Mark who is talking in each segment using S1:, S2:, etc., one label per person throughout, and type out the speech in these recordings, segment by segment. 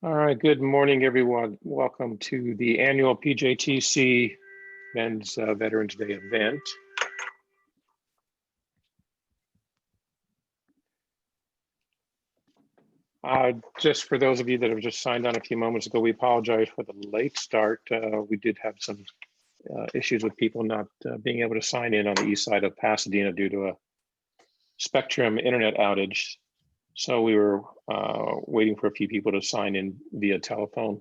S1: All right, good morning, everyone. Welcome to the annual PJTC Men's Veterans Day event. Just for those of you that have just signed on a few moments ago, we apologize for the late start. We did have some issues with people not being able to sign in on the east side of Pasadena due to a Spectrum internet outage. So we were waiting for a few people to sign in via telephone.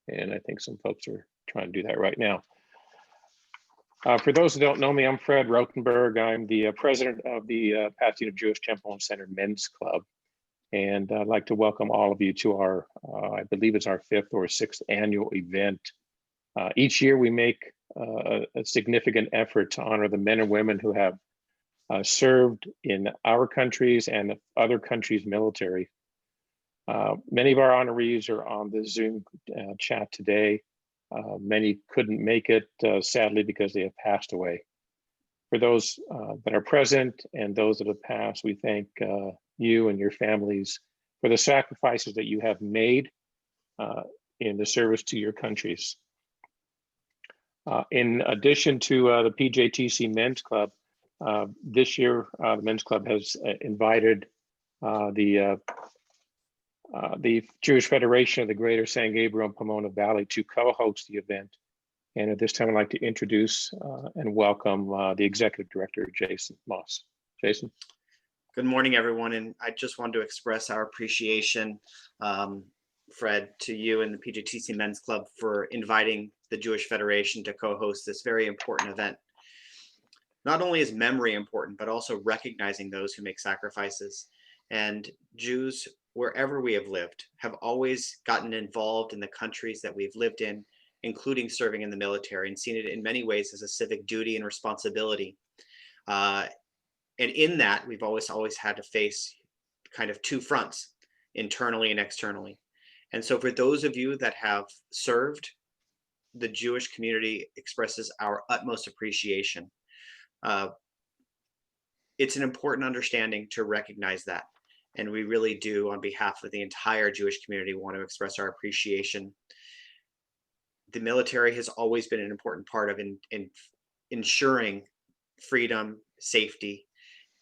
S1: And I think some folks are trying to do that right now. For those who don't know me, I'm Fred Rotenberg. I'm the president of the Pasadena Jewish Temple and Center Men's Club. And I'd like to welcome all of you to our, I believe it's our 5th or 6th annual event. Each year we make a significant effort to honor the men and women who have served in our countries and other countries' military. Many of our honorees are on the Zoom chat today. Many couldn't make it, sadly, because they have passed away. For those that are present and those that have passed, we thank you and your families for the sacrifices that you have made in the service to your countries. In addition to the PJTC Men's Club, this year the Men's Club has invited the Jewish Federation of the Greater San Gabriel and Pomona Valley to co-host the event. And at this time, I'd like to introduce and welcome the Executive Director, Jason Moss. Jason.
S2: Good morning, everyone. And I just wanted to express our appreciation, Fred, to you and the PJTC Men's Club for inviting the Jewish Federation to co-host this very important event. Not only is memory important, but also recognizing those who make sacrifices. And Jews, wherever we have lived, have always gotten involved in the countries that we've lived in, including serving in the military, and seen it in many ways as a civic duty and responsibility. And in that, we've always had to face kind of two fronts, internally and externally. And so for those of you that have served, the Jewish community expresses our utmost appreciation. It's an important understanding to recognize that. And we really do, on behalf of the entire Jewish community, want to express our appreciation. The military has always been an important part of ensuring freedom, safety,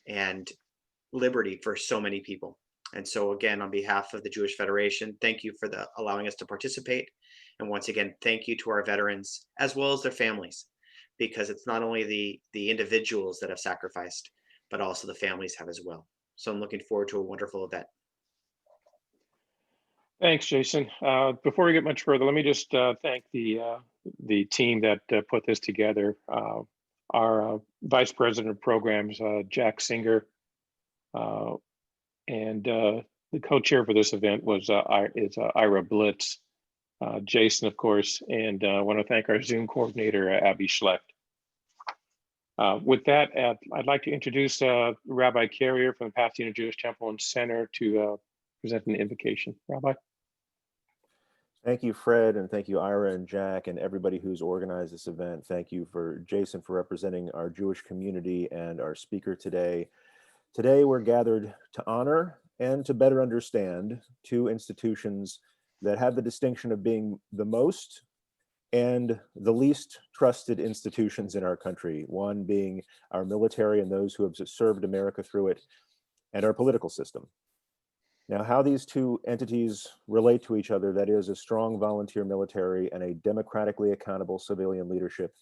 S2: and liberty for so many people. And so again, on behalf of the Jewish Federation, thank you for allowing us to participate. And once again, thank you to our veterans as well as their families, because it's not only the individuals that have sacrificed, but also the families have as well. So I'm looking forward to a wonderful event.
S1: Thanks, Jason. Before we get much further, let me just thank the team that put this together. Our Vice President of Programs, Jack Singer, and the co-chair for this event is Ira Blitz. Jason, of course, and I want to thank our Zoom coordinator, Abby Schlecht. With that, I'd like to introduce Rabbi Carrier from the Pasadena Jewish Temple and Center to present an invocation. Rabbi.
S3: Thank you, Fred, and thank you, Ira and Jack, and everybody who's organized this event. Thank you for Jason for representing our Jewish community and our speaker today. Today, we're gathered to honor and to better understand two institutions that have the distinction of being the most and the least trusted institutions in our country, one being our military and those who have served America through it, and our political system. Now, how these two entities relate to each other, that is a strong volunteer military and a democratically accountable civilian leadership,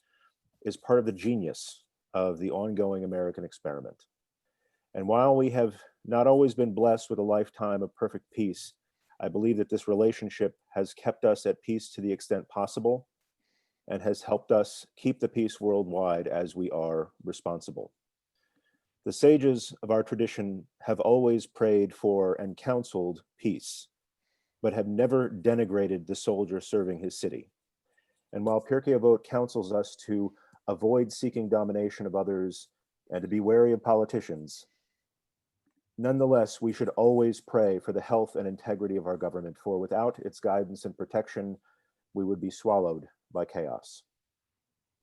S3: is part of the genius of the ongoing American experiment. And while we have not always been blessed with a lifetime of perfect peace, I believe that this relationship has kept us at peace to the extent possible and has helped us keep the peace worldwide as we are responsible. The sages of our tradition have always prayed for and counseled peace, but have never denigrated the soldier serving his city. And while Pirkei Avot counsels us to avoid seeking domination of others and to be wary of politicians, nonetheless, we should always pray for the health and integrity of our government, for without its guidance and protection, we would be swallowed by chaos.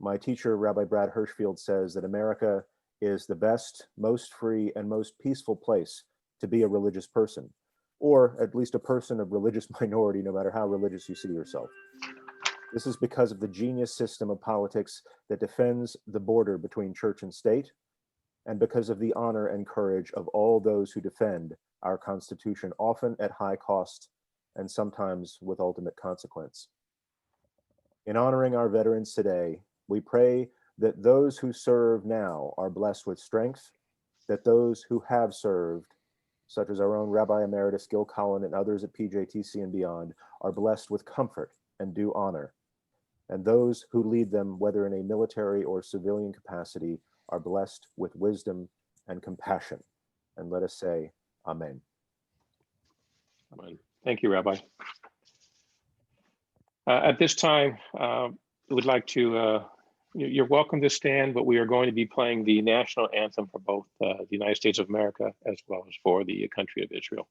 S3: My teacher, Rabbi Brad Hirschfield, says that America is the best, most free, and most peaceful place to be a religious person, or at least a person of religious minority, no matter how religious you see yourself. This is because of the genius system of politics that defends the border between church and state, and because of the honor and courage of all those who defend our Constitution, often at high cost and sometimes with ultimate consequence. In honoring our veterans today, we pray that those who serve now are blessed with strength, that those who have served, such as our own Rabbi Emeritus Gil Collin and others at PJTC and beyond, are blessed with comfort and due honor. And those who lead them, whether in a military or civilian capacity, are blessed with wisdom and compassion. And let us say, Amen.
S1: Amen. Thank you, Rabbi. At this time, we would like to, you're welcome to stand, but we are going to be playing the national anthem for both the United States of America as well as for the country of Israel.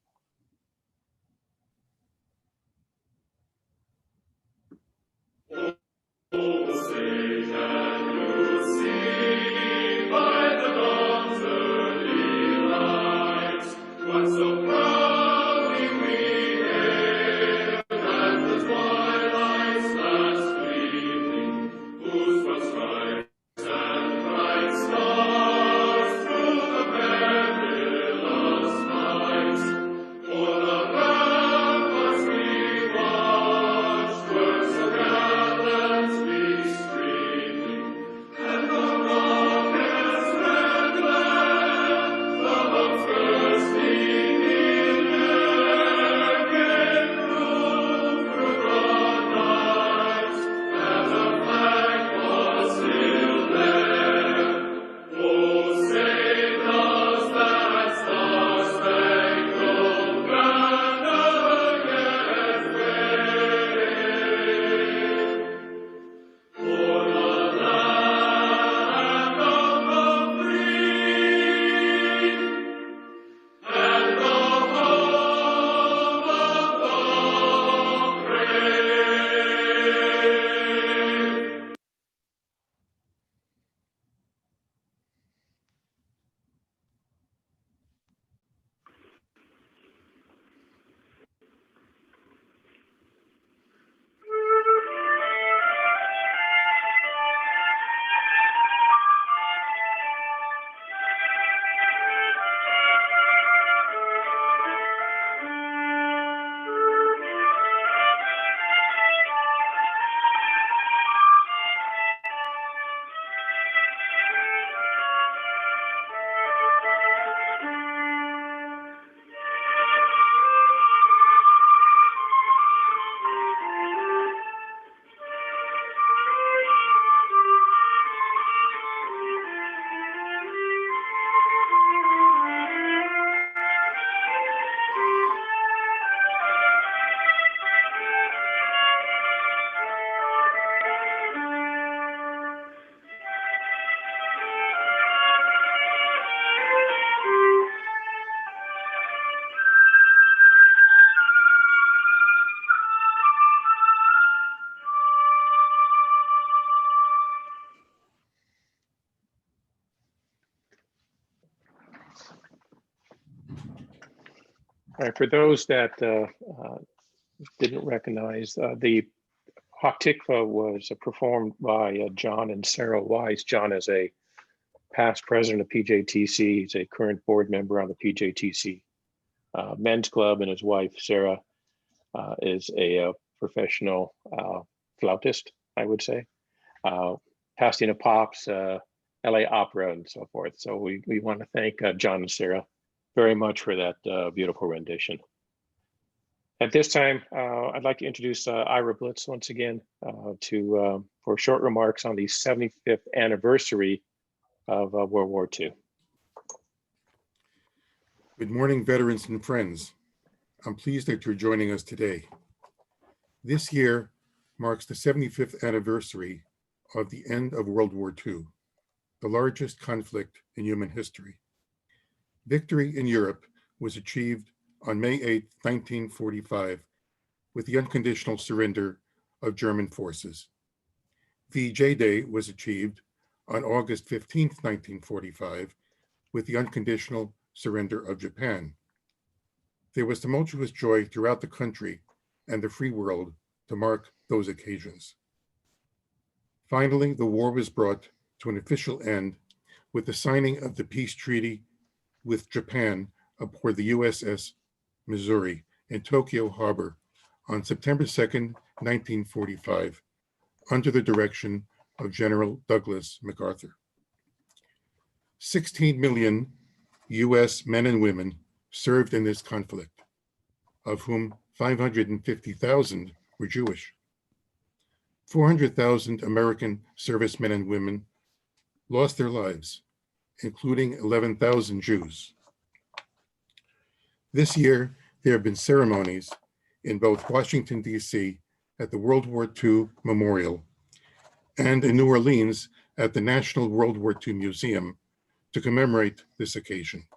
S1: All right, for those that didn't recognize, the Haktikva was performed by John and Sarah Wise. John is a past president of PJTC. He's a current board member on the PJTC Men's Club, and his wife, Sarah, is a professional flautist, I would say. Pasadena Pops, LA Opera, and so forth. So we want to thank John and Sarah very much for that beautiful rendition. At this time, I'd like to introduce Ira Blitz once again for short remarks on the 75th anniversary of World War II.
S4: Good morning, veterans and friends. I'm pleased that you're joining us today. This year marks the 75th anniversary of the end of World War II, the largest conflict in human history. Victory in Europe was achieved on May 8, 1945, with the unconditional surrender of German forces. VJ Day was achieved on August 15, 1945, with the unconditional surrender of Japan. There was tumultuous joy throughout the country and the free world to mark those occasions. Finally, the war was brought to an official end with the signing of the peace treaty with Japan aboard the USS Missouri in Tokyo Harbor on September 2nd, 1945, under the direction of General Douglas MacArthur. 16 million US men and women served in this conflict, of whom 550,000 were Jewish. 400,000 American servicemen and women lost their lives, including 11,000 Jews. This year, there have been ceremonies in both Washington, D.C. at the World War II Memorial and in New Orleans at the National World War II Museum to commemorate this occasion.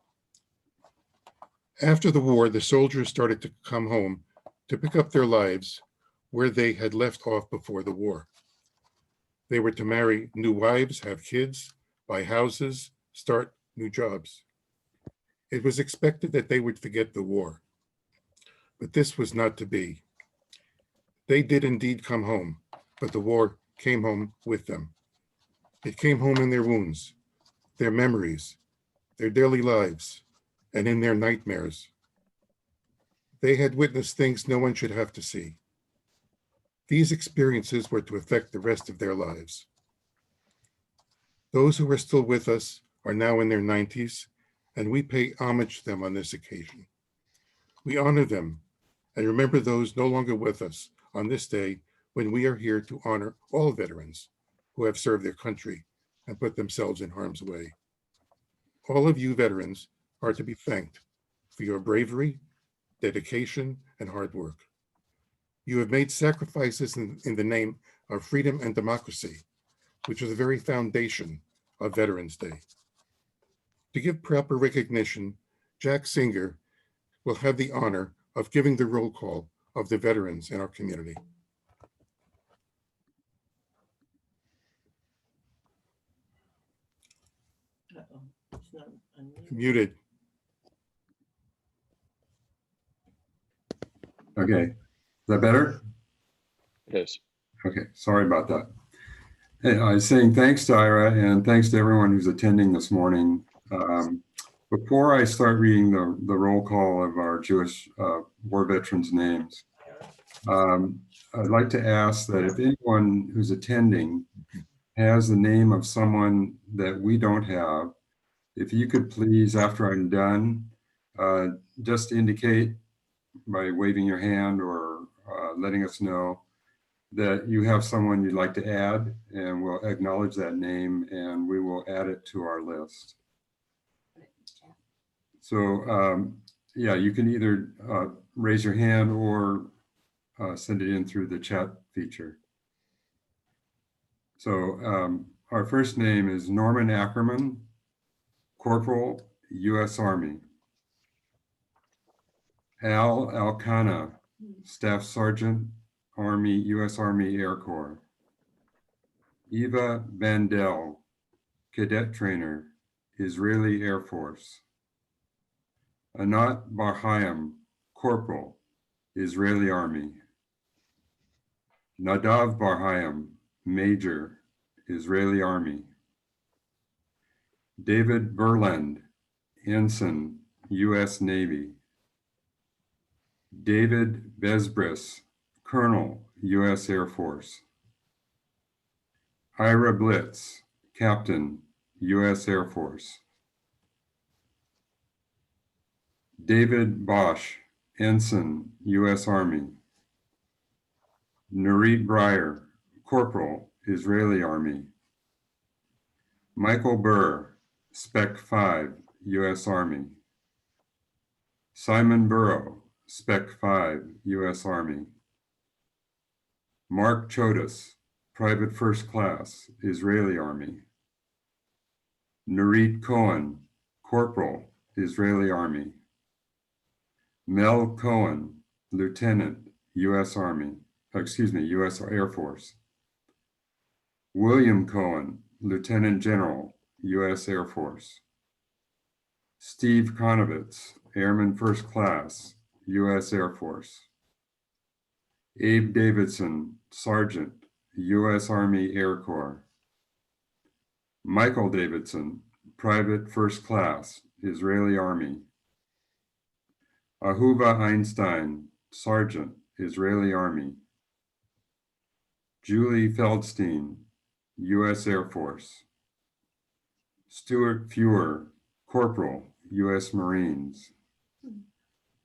S4: After the war, the soldiers started to come home to pick up their lives where they had left off before the war. They were to marry new wives, have kids, buy houses, start new jobs. It was expected that they would forget the war, but this was not to be. They did indeed come home, but the war came home with them. It came home in their wounds, their memories, their daily lives, and in their nightmares. They had witnessed things no one should have to see. These experiences were to affect the rest of their lives. Those who are still with us are now in their 90s, and we pay homage to them on this occasion. We honor them and remember those no longer with us on this day when we are here to honor all veterans who have served their country and put themselves in harm's way. All of you veterans are to be thanked for your bravery, dedication, and hard work. You have made sacrifices in the name of freedom and democracy, which is the very foundation of Veterans Day. To give proper recognition, Jack Singer will have the honor of giving the roll call of the veterans in our community.
S5: It's not unmuted.
S4: Muted.
S6: Okay, is that better?
S1: It is.
S6: Okay, sorry about that. Hey, I was saying thanks to Ira and thanks to everyone who's attending this morning. Before I start reading the roll call of our Jewish war veterans' names, I'd like to ask that if anyone who's attending has the name of someone that we don't have, if you could please, after I'm done, just indicate by waving your hand or letting us know that you have someone you'd like to add, and we'll acknowledge that name and we will add it to our list. So yeah, you can either raise your hand or send it in through the chat feature. So our first name is Norman Ackerman, Corporal, U.S. Army. Al Alcana, Staff Sergeant, Army, U.S. Army Air Corps. Eva Vandel, Cadet Trainer, Israeli Air Force. Anat Barhayam, Corporal, Israeli Army. Nadav Barhayam, Major, Israeli Army. David Berland, Ensign, U.S. Navy. David Besbris, Colonel, U.S. Air Force. Ira Blitz, Captain, U.S. Air Force. David Bosch, Ensign, U.S. Army. Nurit Breyer, Corporal, Israeli Army. Michael Burr, Spec 5, U.S. Army. Simon Burrow, Spec 5, U.S. Army. Mark Chodas, Private First Class, Israeli Army. Nurit Cohen, Corporal, Israeli Army. Mel Cohen, Lieutenant, U.S. Army, U.S. Air Force. William Cohen, Lieutenant General, U.S. Air Force. Steve Konovitz, Airman First Class, U.S. Air Force. Abe Davidson, Sergeant, U.S. Army Air Corps. Michael Davidson, Private First Class, Israeli Army. Ahuva Einstein, Sergeant, Israeli Army. Julie Feldstein, U.S. Air Force. Stuart Fewer, Corporal, U.S. Marines.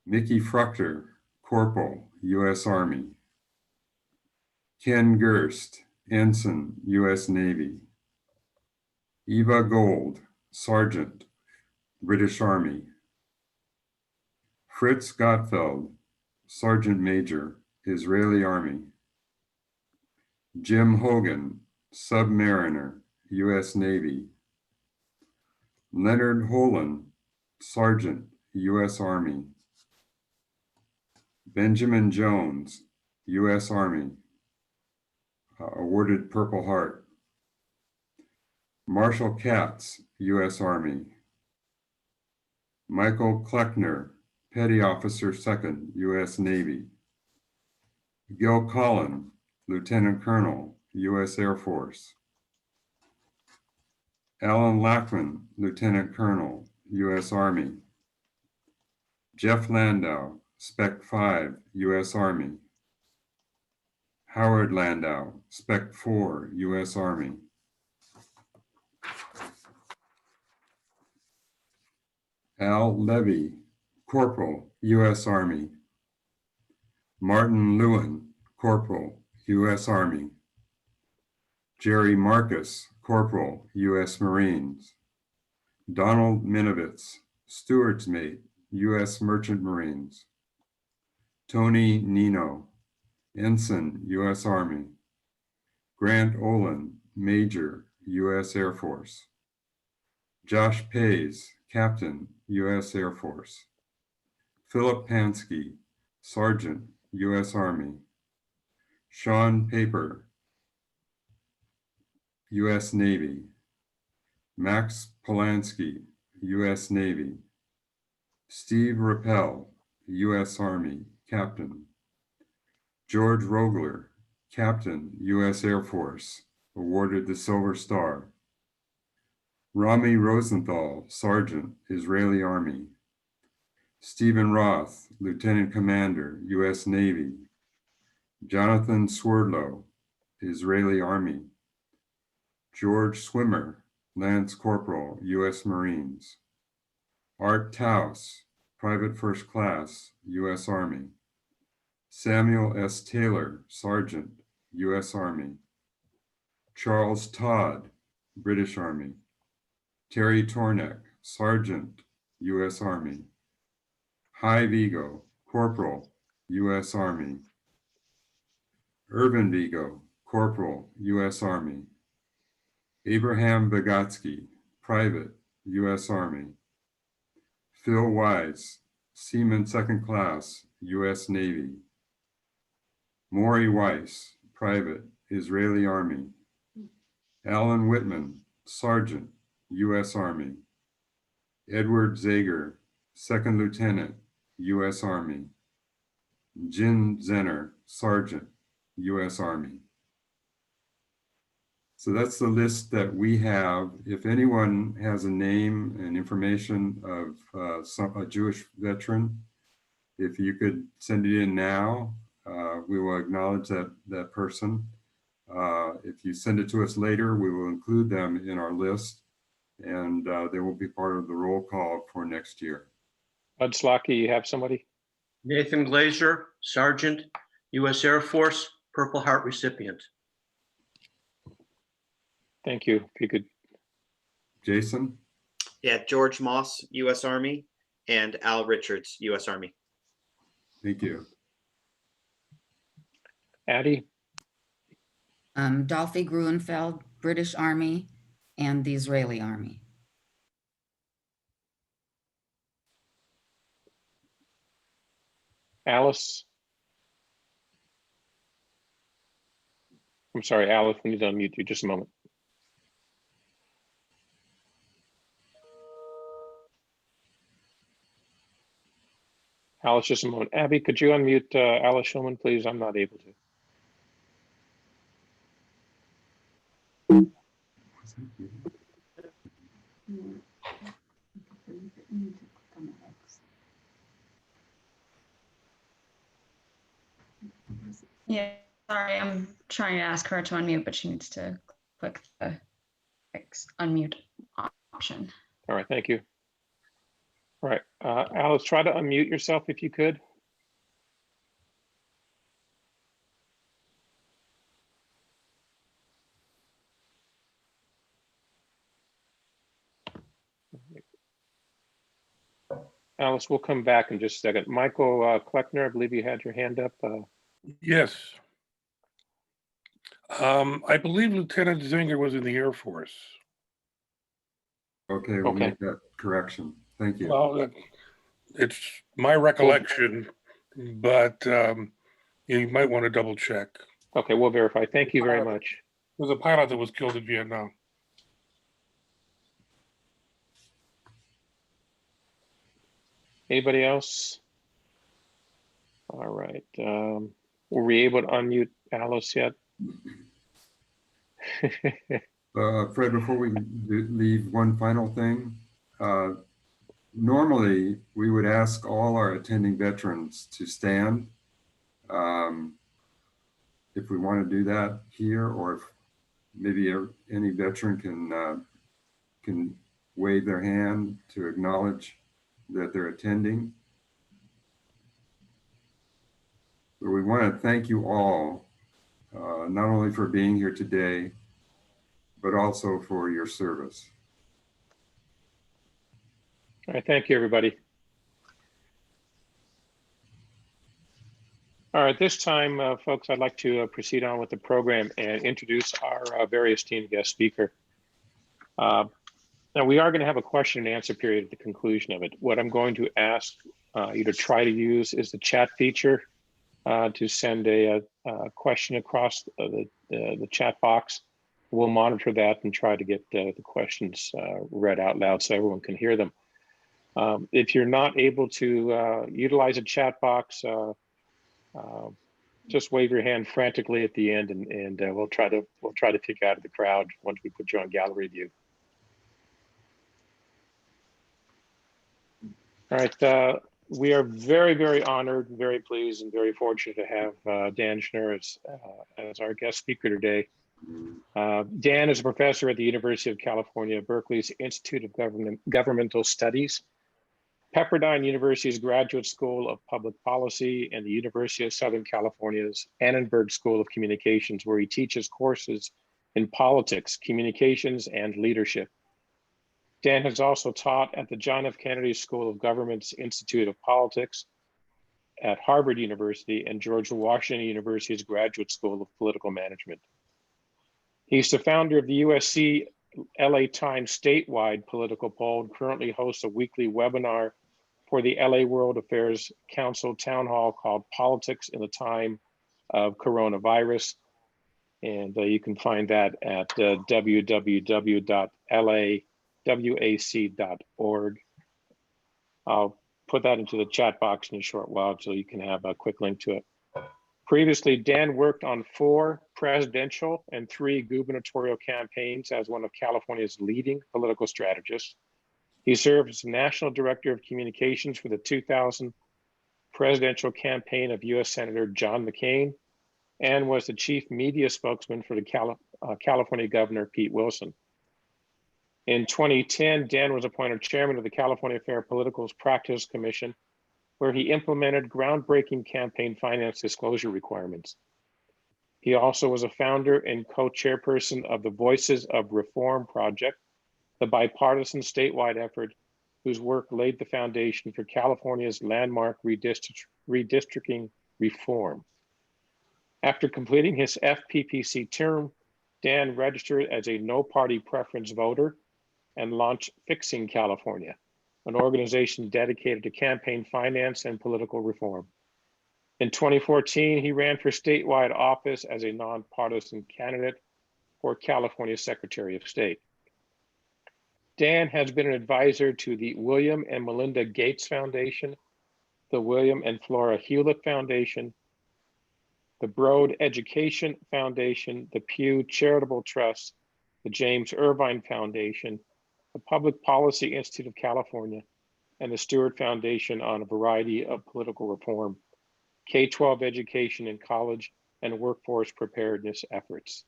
S6: Mickey Fruchter, Corporal, U.S. Army. Ken Gerst, Ensign, U.S. Navy. Eva Gold, Sergeant, British Army. Fritz Gottfeld, Sergeant Major, Israeli Army. Jim Hogan, Submariner, U.S. Navy. Leonard Holan, Sergeant, U.S. Army. Benjamin Jones, U.S. Army, awarded Purple Heart. Marshall Katz, U.S. Army. Michael Kleckner, Petty Officer 2nd, U.S. Navy. Gil Collin, Lieutenant Colonel, U.S. Air Force. Alan Lackman, Lieutenant Colonel, U.S. Army. Jeff Landau, Spec 5, U.S. Army. Howard Landau, Spec 4, U.S. Army. Al Levy, Corporal, U.S. Army. Martin Lewin, Corporal, U.S. Army. Jerry Marcus, Corporal, U.S. Marines. Donald Minovitz, Steward's Mate, U.S. Merchant Marines. Tony Nino, Ensign, U.S. Army. Grant Olin, Major, U.S. Air Force. Josh Pays, Captain, U.S. Air Force. Philip Pansky, Sergeant, U.S. Army. Sean Paper, U.S. Navy. Max Polanski, U.S. Navy. Steve Rappel, U.S. Army, Captain. George Rogler, Captain, U.S. Air Force, awarded the Silver Star. Rami Rosenthal, Sergeant, Israeli Army. Stephen Roth, Lieutenant Commander, U.S. Navy. Jonathan Swerdlow, Israeli Army. George Swimmer, Lance Corporal, U.S. Marines. Art Taus, Private First Class, U.S. Army. Samuel S. Taylor, Sergeant, U.S. Army. Charles Todd, British Army. Terry Tornek, Sergeant, U.S. Army. Hy Vigo, Corporal, U.S. Army. Irvin Vigo, Corporal, U.S. Army. Abraham Vygotsky, Private, U.S. Army. Phil Wise, Seaman Second Class, U.S. Navy. Maury Weiss, Private, Israeli Army. Alan Whitman, Sergeant, U.S. Army. Edward Zager, Second Lieutenant, U.S. Army. Jin Zenner, Sergeant, U.S. Army. So that's the list that we have. If anyone has a name and information of a Jewish veteran, if you could send it in now, we will acknowledge that person. If you send it to us later, we will include them in our list, and they will be part of the roll call for next year.
S1: Bud Slocky, you have somebody?
S5: Nathan Glazer, Sergeant, U.S. Air Force, Purple Heart recipient.
S1: Thank you. If you could,
S6: Jason?
S2: Yeah, George Moss, U.S. Army, and Al Richards, U.S. Army.
S6: Thank you.
S1: Addie,
S7: Dolphy Gruenfeld, British Army, and the Israeli Army.
S1: Alice. I'm sorry, Alice, we need to unmute you just a moment. Alice, just a moment. Abby, could you unmute Alice Schulman, please? I'm not able to.
S8: Yeah, sorry, I'm trying to ask her to unmute, but she needs to click the unmute option.
S1: All right, thank you. All right, Alice, try to unmute yourself if you could. Alice, we'll come back in just a second. Michael Kleckner, I believe you had your hand up.
S9: Yes. I believe Lieutenant Zinger was in the Air Force.
S6: Okay, we'll
S1: Okay.
S6: make that correction. Thank you.
S9: Well, it's my recollection, but you might want to double check.
S1: Okay, we'll verify. Thank you very much.
S9: There was a pilot that was killed in Vietnam.
S1: Anybody else? All right. Were we able to unmute Alice yet?
S6: Fred, before we leave, one final thing. Normally, we would ask all our attending veterans to stand. If we want to do that here, or if maybe any veteran can wave their hand to acknowledge that they're attending. But we want to thank you all, not only for being here today, but also for your service.
S1: All right, thank you, everybody. All right, this time, folks, I'd like to proceed on with the program and introduce our very esteemed guest speaker. Now, we are going to have a question and answer period at the conclusion of it. What I'm going to ask you to try to use is the chat feature to send a question across the chat box. We'll monitor that and try to get the questions read out loud so everyone can hear them. If you're not able to utilize a chat box, just wave your hand frantically at the end, and we'll try to kick you out of the crowd once we put you on gallery view. All right, we are very, very honored, very pleased, and very fortunate to have Dan Schnur as our guest speaker today. Dan is a professor at the University of California, Berkeley's Institute of Governmental Studies, Pepperdine University's Graduate School of Public Policy, and the University of Southern California's Annenberg School of Communications, where he teaches courses in politics, communications, and leadership. Dan has also taught at the John F. Kennedy School of Government's Institute of Politics, at Harvard University, and George Washington University's Graduate School of Political Management. He's the founder of the USC LA Times statewide political poll and currently hosts a weekly webinar for the LA World Affairs Council town hall called Politics in the Time of Coronavirus. And you can find that at www.lawac.org. I'll put that into the chat box in a short while so you can have a quick link to it. Previously, Dan worked on 4 presidential and 3 gubernatorial campaigns as one of California's leading political strategists. He served as National Director of Communications for the 2000 presidential campaign of U.S. Senator John McCain and was the chief media spokesman for the California Governor Pete Wilson. In 2010, Dan was appointed chairman of the California Fair Political Practice Commission, where he implemented groundbreaking campaign finance disclosure requirements. He also was a founder and co-chairperson of the Voices of Reform Project, the bipartisan statewide effort whose work laid the foundation for California's landmark redistricting reform. After completing his FPPC term, Dan registered as a no-party preference voter and launched Fixing California, an organization dedicated to campaign finance and political reform. In 2014, he ran for statewide office as a nonpartisan candidate for California Secretary of State. Dan has been an advisor to the William and Melinda Gates Foundation, the William and Flora Hewlett Foundation, the Broad Education Foundation, the Pew Charitable Trust, the James Irvine Foundation, the Public Policy Institute of California, and the Stewart Foundation on a variety of political reform, K-12 education and college, and workforce preparedness efforts.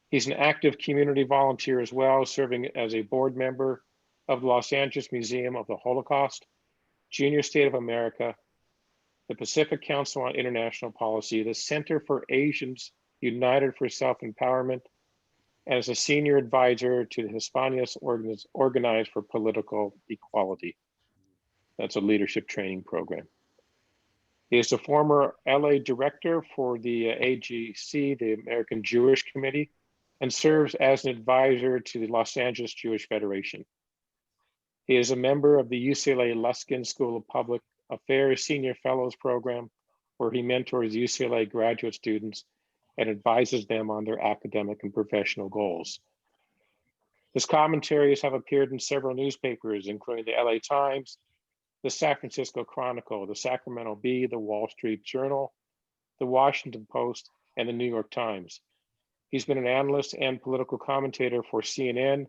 S1: He's an active community volunteer as well, serving as a board member of the Los Angeles Museum of the Holocaust, Junior State of America, the Pacific Council on International Policy, the Center for Asians United for Self-Empowerment, and as a senior advisor to the Hispanos Organized for Political Equality. That's a leadership training program. He is the former LA director for the AJC, the American Jewish Committee, and serves as an advisor to the Los Angeles Jewish Federation. He is a member of the UCLA Luskin School of Public Affairs Senior Fellows Program, where he mentors UCLA graduate students and advises them on their academic and professional goals. His commentaries have appeared in several newspapers, including the LA Times, the San Francisco Chronicle, the Sacramento Bee, the Wall Street Journal, the Washington Post, and the New York Times. He's been an analyst and political commentator for CNN,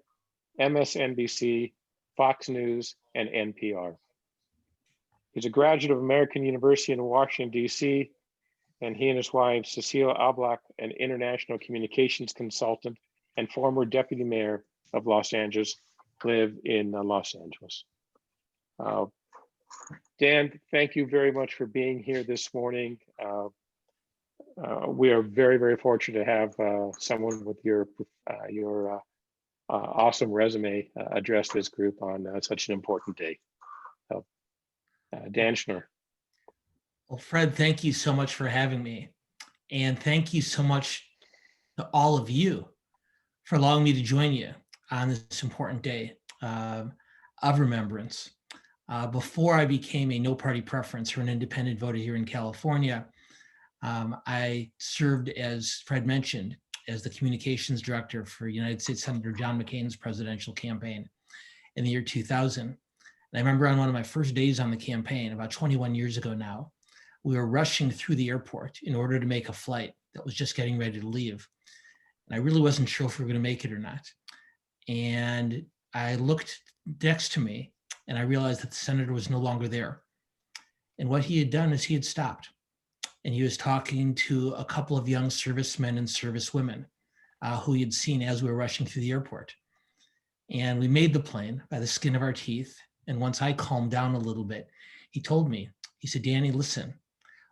S1: MSNBC, Fox News, and NPR. He's a graduate of American University in Washington, D.C., and he and his wife, Cecilia Oblak, an international communications consultant and former deputy mayor of Los Angeles, live in Los Angeles. Dan, thank you very much for being here this morning. We are very, very fortunate to have someone with your awesome resume address this group on such an important day. So, Dan Schnur.
S10: Well, Fred, thank you so much for having me. And thank you so much to all of you for allowing me to join you on this important day of remembrance. Before I became a no party preference or an independent voter here in California, I served, as Fred mentioned, as the communications director for United States Senator John McCain's presidential campaign in the year 2000. And I remember on one of my first days on the campaign, about 21 years ago now, we were rushing through the airport in order to make a flight that was just getting ready to leave. And I really wasn't sure if we were going to make it or not. And I looked next to me and I realized that the senator was no longer there. And what he had done is he had stopped and he was talking to a couple of young servicemen and servicewomen who he had seen as we were rushing through the airport. And we made the plane by the skin of our teeth. And once I calmed down a little bit, he told me, he said, Danny, listen,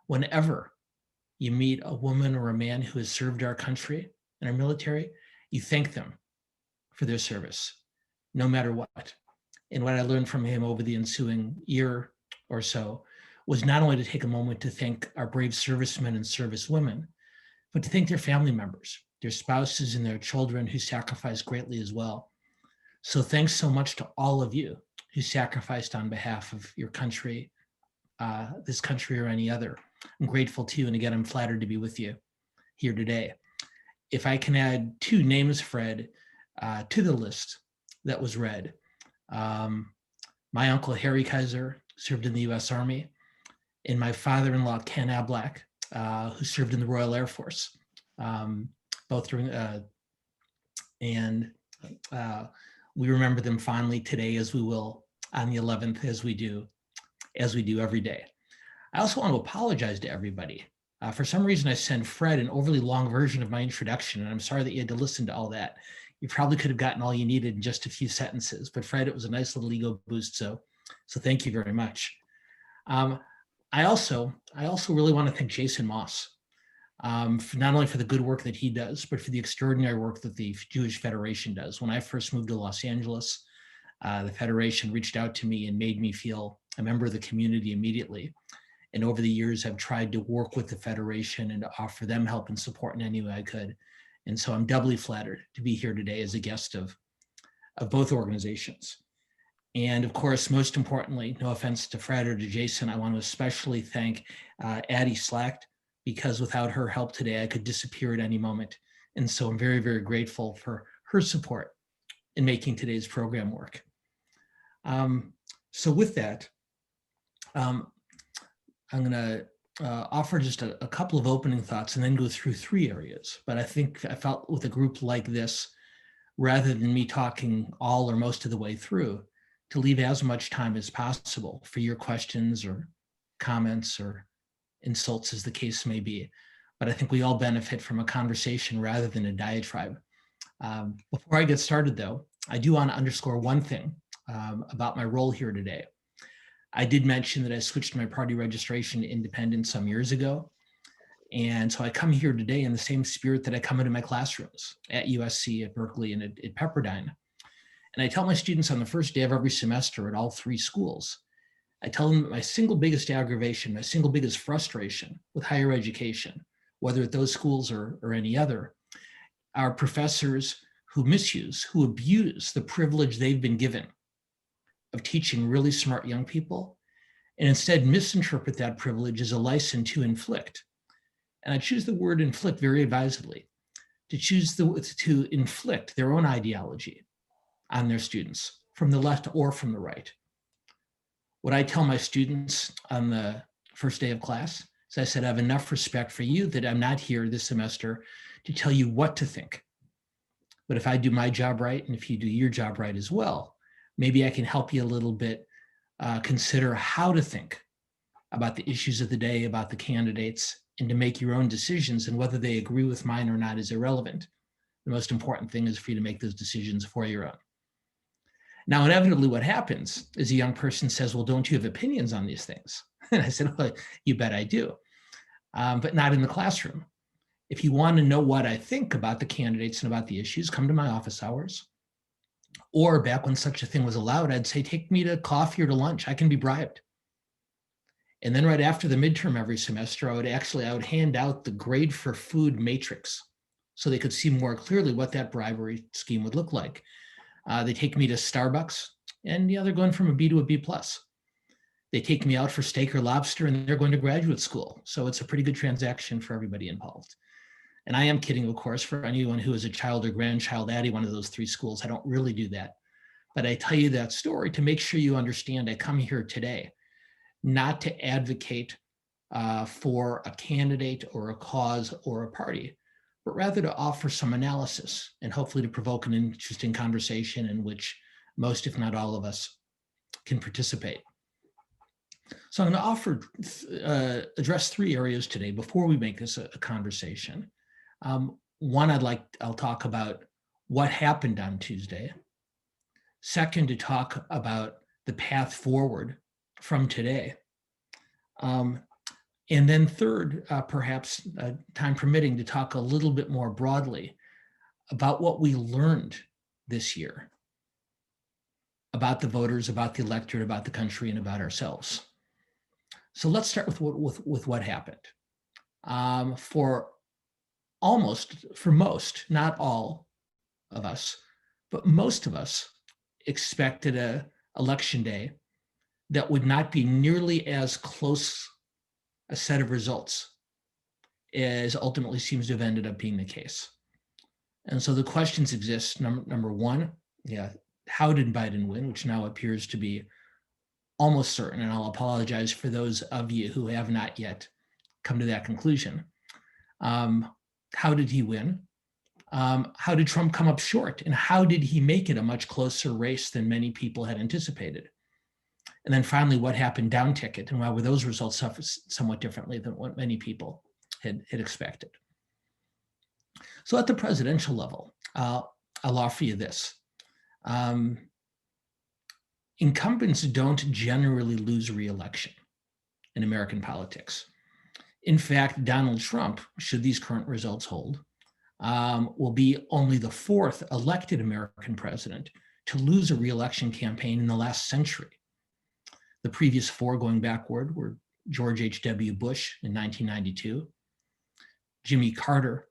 S10: whenever you meet a woman or a man who has served our country and our military, you thank them for their service, no matter what. And what I learned from him over the ensuing year or so was not only to take a moment to thank our brave servicemen and servicewomen, but to thank their family members, their spouses and their children who sacrificed greatly as well. So thanks so much to all of you who sacrificed on behalf of your country, this country or any other. I'm grateful to you. And again, I'm flattered to be with you here today. If I can add two names, Fred, to the list that was read. My uncle, Harry Kaiser, served in the US Army, and my father-in-law, Ken Ablak, who served in the Royal Air Force, both during, we remember them fondly today, as we will on the 11th, as we do every day. I also want to apologize to everybody. For some reason, I sent Fred an overly long version of my introduction, and I'm sorry that you had to listen to all that. You probably could have gotten all you needed in just a few sentences, but Fred, it was a nice little ego boost, so thank you very much. I also really want to thank Jason Moss, not only for the good work that he does, but for the extraordinary work that the Jewish Federation does. When I first moved to Los Angeles, the Federation reached out to me and made me feel a member of the community immediately. And over the years, I've tried to work with the Federation and to offer them help and support in any way I could. And so I'm doubly flattered to be here today as a guest of both organizations. And of course, most importantly, no offense to Fred or to Jason, I want to especially thank Addie Slack, because without her help today, I could disappear at any moment. And so I'm very, very grateful for her support in making today's program work. So with that, I'm going to offer just a couple of opening thoughts and then go through 3 areas. But I think I felt with a group like this, rather than me talking all or most of the way through, to leave as much time as possible for your questions or comments or insults, as the case may be. But I think we all benefit from a conversation rather than a diatribe. Before I get started, though, I do want to underscore one thing about my role here today. I did mention that I switched my party registration to independent some years ago. And so I come here today in the same spirit that I come into my classrooms at USC, at Berkeley, and at Pepperdine. And I tell my students on the first day of every semester at all 3 schools, I tell them that my single biggest aggravation, my single biggest frustration with higher education, whether at those schools or any other, are professors who misuse, who abuse the privilege they've been given of teaching really smart young people, and instead misinterpret that privilege as a license to inflict. And I choose the word inflict very advisedly, to inflict their own ideology on their students from the left or from the right. What I tell my students on the first day of class is I said, I have enough respect for you that I'm not here this semester to tell you what to think. But if I do my job right, and if you do your job right as well, maybe I can help you a little bit consider how to think about the issues of the day, about the candidates, and to make your own decisions, and whether they agree with mine or not is irrelevant. The most important thing is for you to make those decisions for your own. Now, inevitably what happens is a young person says, well, don't you have opinions on these things? And I said, well, you bet I do, but not in the classroom. If you want to know what I think about the candidates and about the issues, come to my office hours. Or back when such a thing was allowed, I'd say, take me to coffee or to lunch. I can be bribed. And then right after the midterm every semester, I would hand out the grade for food matrix so they could see more clearly what that bribery scheme would look like. They take me to Starbucks, and they're going from a B to a B+. They take me out for steak or lobster, and they're going to graduate school. So it's a pretty good transaction for everybody involved. And I am kidding, of course, for anyone who is a child or grandchild at one of those 3 schools. I don't really do that. But I tell you that story to make sure you understand I come here today not to advocate for a candidate or a cause or a party, but rather to offer some analysis and hopefully to provoke an interesting conversation in which most, if not all of us, can participate. So I'm going to address 3 areas today before we make this a conversation. One, I'll talk about what happened on Tuesday. Second, to talk about the path forward from today. And then third, perhaps time permitting, to talk a little bit more broadly about what we learned this year about the voters, about the electorate, about the country, and about ourselves. So let's start with what happened. For most, not all of us, but most of us expected an election day that would not be nearly as close a set of results as ultimately seems to have ended up being the case. And so the questions exist. Number one, how did Biden win, which now appears to be almost certain, and I'll apologize for those of you who have not yet come to that conclusion. How did he win? How did Trump come up short? And how did he make it a much closer race than many people had anticipated? And then finally, what happened down ticket? And why were those results somewhat differently than what many people had expected? So at the presidential level, I'll offer you this. Incumbents don't generally lose re-election in American politics. In fact, Donald Trump, should these current results hold, will be only the 4th elected American president to lose a re-election campaign in the last century. The previous 4 going backward were George H.W. Bush in 1992, Jimmy Carter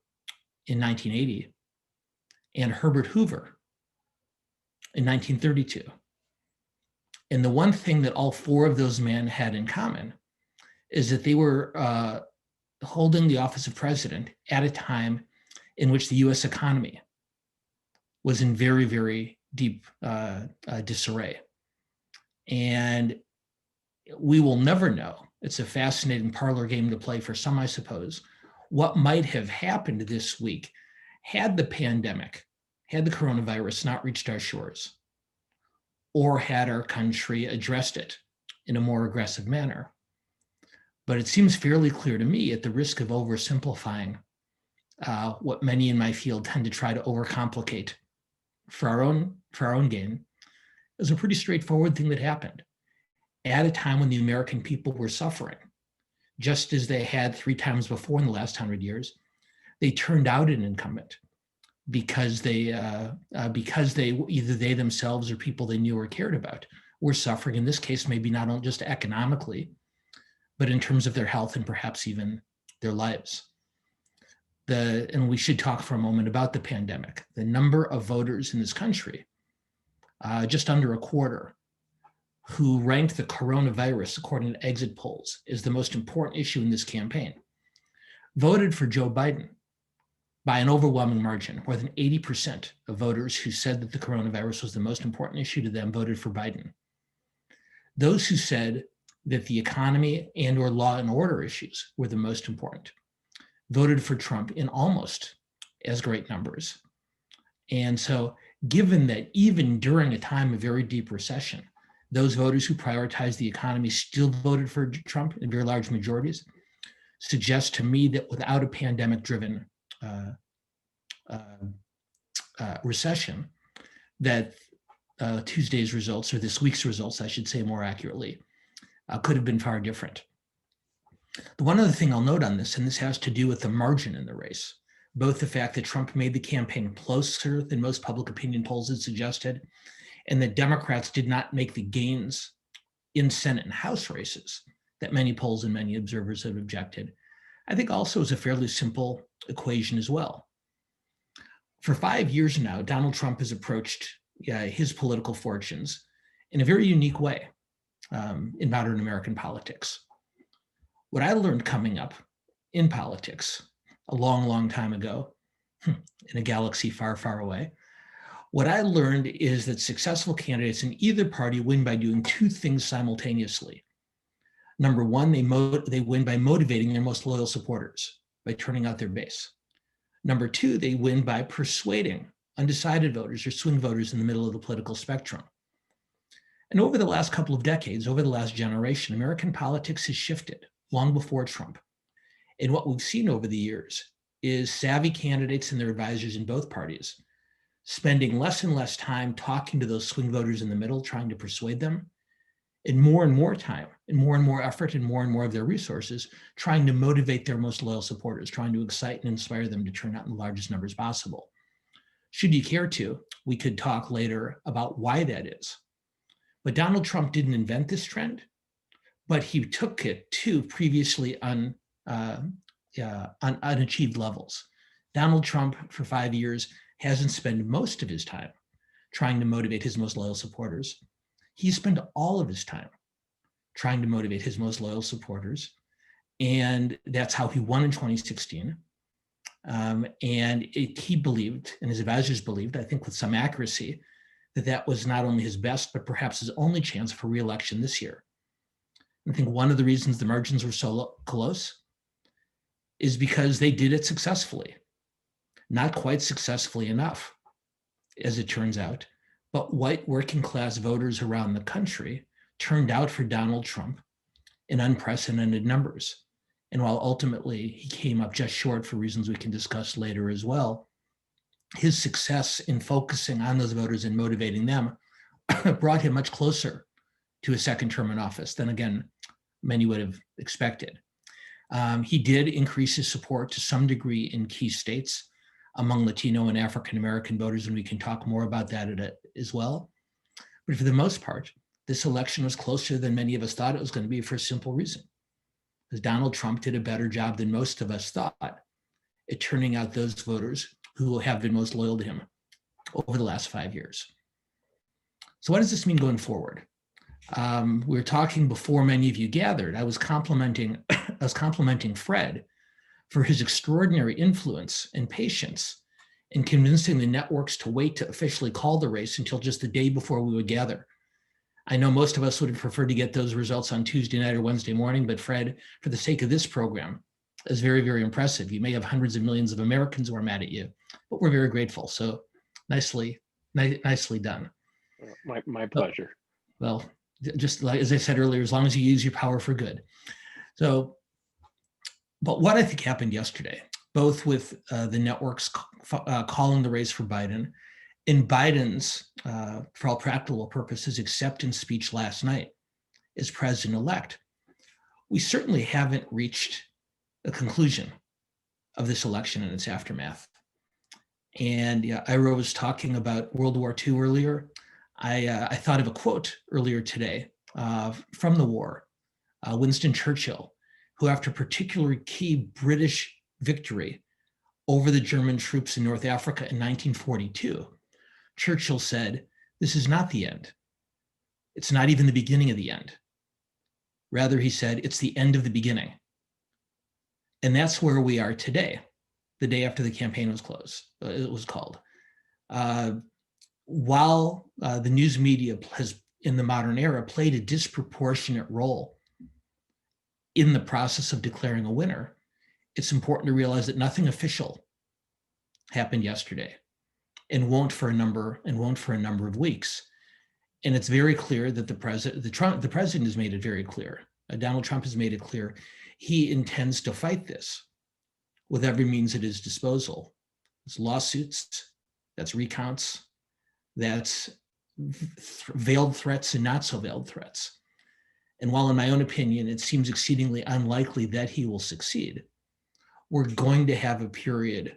S10: in 1980, and Herbert Hoover in 1932. And the one thing that all 4 of those men had in common is that they were holding the office of president at a time in which the US economy was in very, very deep disarray. And we will never know It's a fascinating parlor game to play for some, I suppose. What might have happened this week had the pandemic, had the coronavirus not reached our shores, or had our country addressed it in a more aggressive manner? But it seems fairly clear to me, at the risk of oversimplifying what many in my field tend to try to overcomplicate for our own gain, is a pretty straightforward thing that happened at a time when the American people were suffering, just as they had 3 times before in the last 100 years. They turned out an incumbent because they either they themselves or people they knew or cared about were suffering. In this case, maybe not only just economically, but in terms of their health and perhaps even their lives. And we should talk for a moment about the pandemic. The number of voters in this country, just under a quarter, who ranked the coronavirus, according to exit polls, as the most important issue in this campaign, voted for Joe Biden by an overwhelming margin. More than 80% of voters who said that the coronavirus was the most important issue to them voted for Biden. Those who said that the economy and or law and order issues were the most important voted for Trump in almost as great numbers. And so, given that even during a time of very deep recession, those voters who prioritized the economy still voted for Trump in very large majorities, suggests to me that without a pandemic-driven recession, that Tuesday's results, or this week's results, I should say more accurately, could have been far different. The one other thing I'll note on this, and this has to do with the margin in the race, both the fact that Trump made the campaign closer than most public opinion polls had suggested, and that Democrats did not make the gains in Senate and House races that many polls and many observers have objected, I think also is a fairly simple equation as well. For 5 years now, Donald Trump has approached his political fortunes in a very unique way in modern American politics. What I learned coming up in politics a long, long time ago, in a galaxy far, far away, what I learned is that successful candidates in either party win by doing 2 things simultaneously. Number one, they win by motivating their most loyal supporters, by turning out their base. Number 2, they win by persuading undecided voters or swing voters in the middle of the political spectrum. And over the last couple of decades, over the last generation, American politics has shifted long before Trump. And what we've seen over the years is savvy candidates and their advisors in both parties spending less and less time talking to those swing voters in the middle, trying to persuade them, and more time and more effort and more of their resources trying to motivate their most loyal supporters, trying to excite and inspire them to turn out in the largest numbers possible. Should you care to, we could talk later about why that is. But Donald Trump didn't invent this trend, but he took it to previously unachieved levels. Donald Trump, for 5 years, hasn't spent most of his time trying to motivate his most loyal supporters. He spent all of his time trying to motivate his most loyal supporters. And that's how he won in 2016. He believed, and his advisors believed, I think with some accuracy, that was not only his best, but perhaps his only chance for re-election this year. I think one of the reasons the margins were so close is because they did it successfully. Not quite successfully enough, as it turns out, but white working class voters around the country turned out for Donald Trump in unprecedented numbers. And while ultimately he came up just short for reasons we can discuss later as well, his success in focusing on those voters and motivating them brought him much closer to a second term in office than, again, many would have expected. He did increase his support to some degree in key states among Latino and African American voters, and we can talk more about that as well. But for the most part, this election was closer than many of us thought it was going to be for a simple reason. Because Donald Trump did a better job than most of us thought at turning out those voters who have been most loyal to him over the last 5 years. So what does this mean going forward? We were talking before many of you gathered. I was complimenting Fred for his extraordinary influence and patience in convincing the networks to wait to officially call the race until just the day before we would gather. I know most of us would have preferred to get those results on Tuesday night or Wednesday morning, but Fred, for the sake of this program, is very, very impressive. You may have hundreds of millions of Americans who are mad at you, but we're very grateful. So nicely done.
S1: My pleasure.
S10: Well, just like as I said earlier, as long as you use your power for good. So, but what I think happened yesterday, both with the networks calling the race for Biden and Biden's, for all practical purposes, acceptance speech last night as president-elect, we certainly haven't reached a conclusion of this election and its aftermath. And yeah, Ira was talking about World War II earlier. I thought of a quote earlier today from the war, Winston Churchill, who after a particularly key British victory over the German troops in North Africa in 1942, Churchill said, "This is not the end. It's not even the beginning of the end. Rather," he said, "it's the end of the beginning." And that's where we are today, the day after the campaign was closed. It was called. While the news media has, in the modern era, played a disproportionate role in the process of declaring a winner, it's important to realize that nothing official happened yesterday, and won't for a number of weeks. And it's very clear that the president has made it very clear. Donald Trump has made it clear he intends to fight this with every means at his disposal. It's lawsuits, that's recounts, that's veiled threats and not so veiled threats. And while in my own opinion, it seems exceedingly unlikely that he will succeed, we're going to have a period,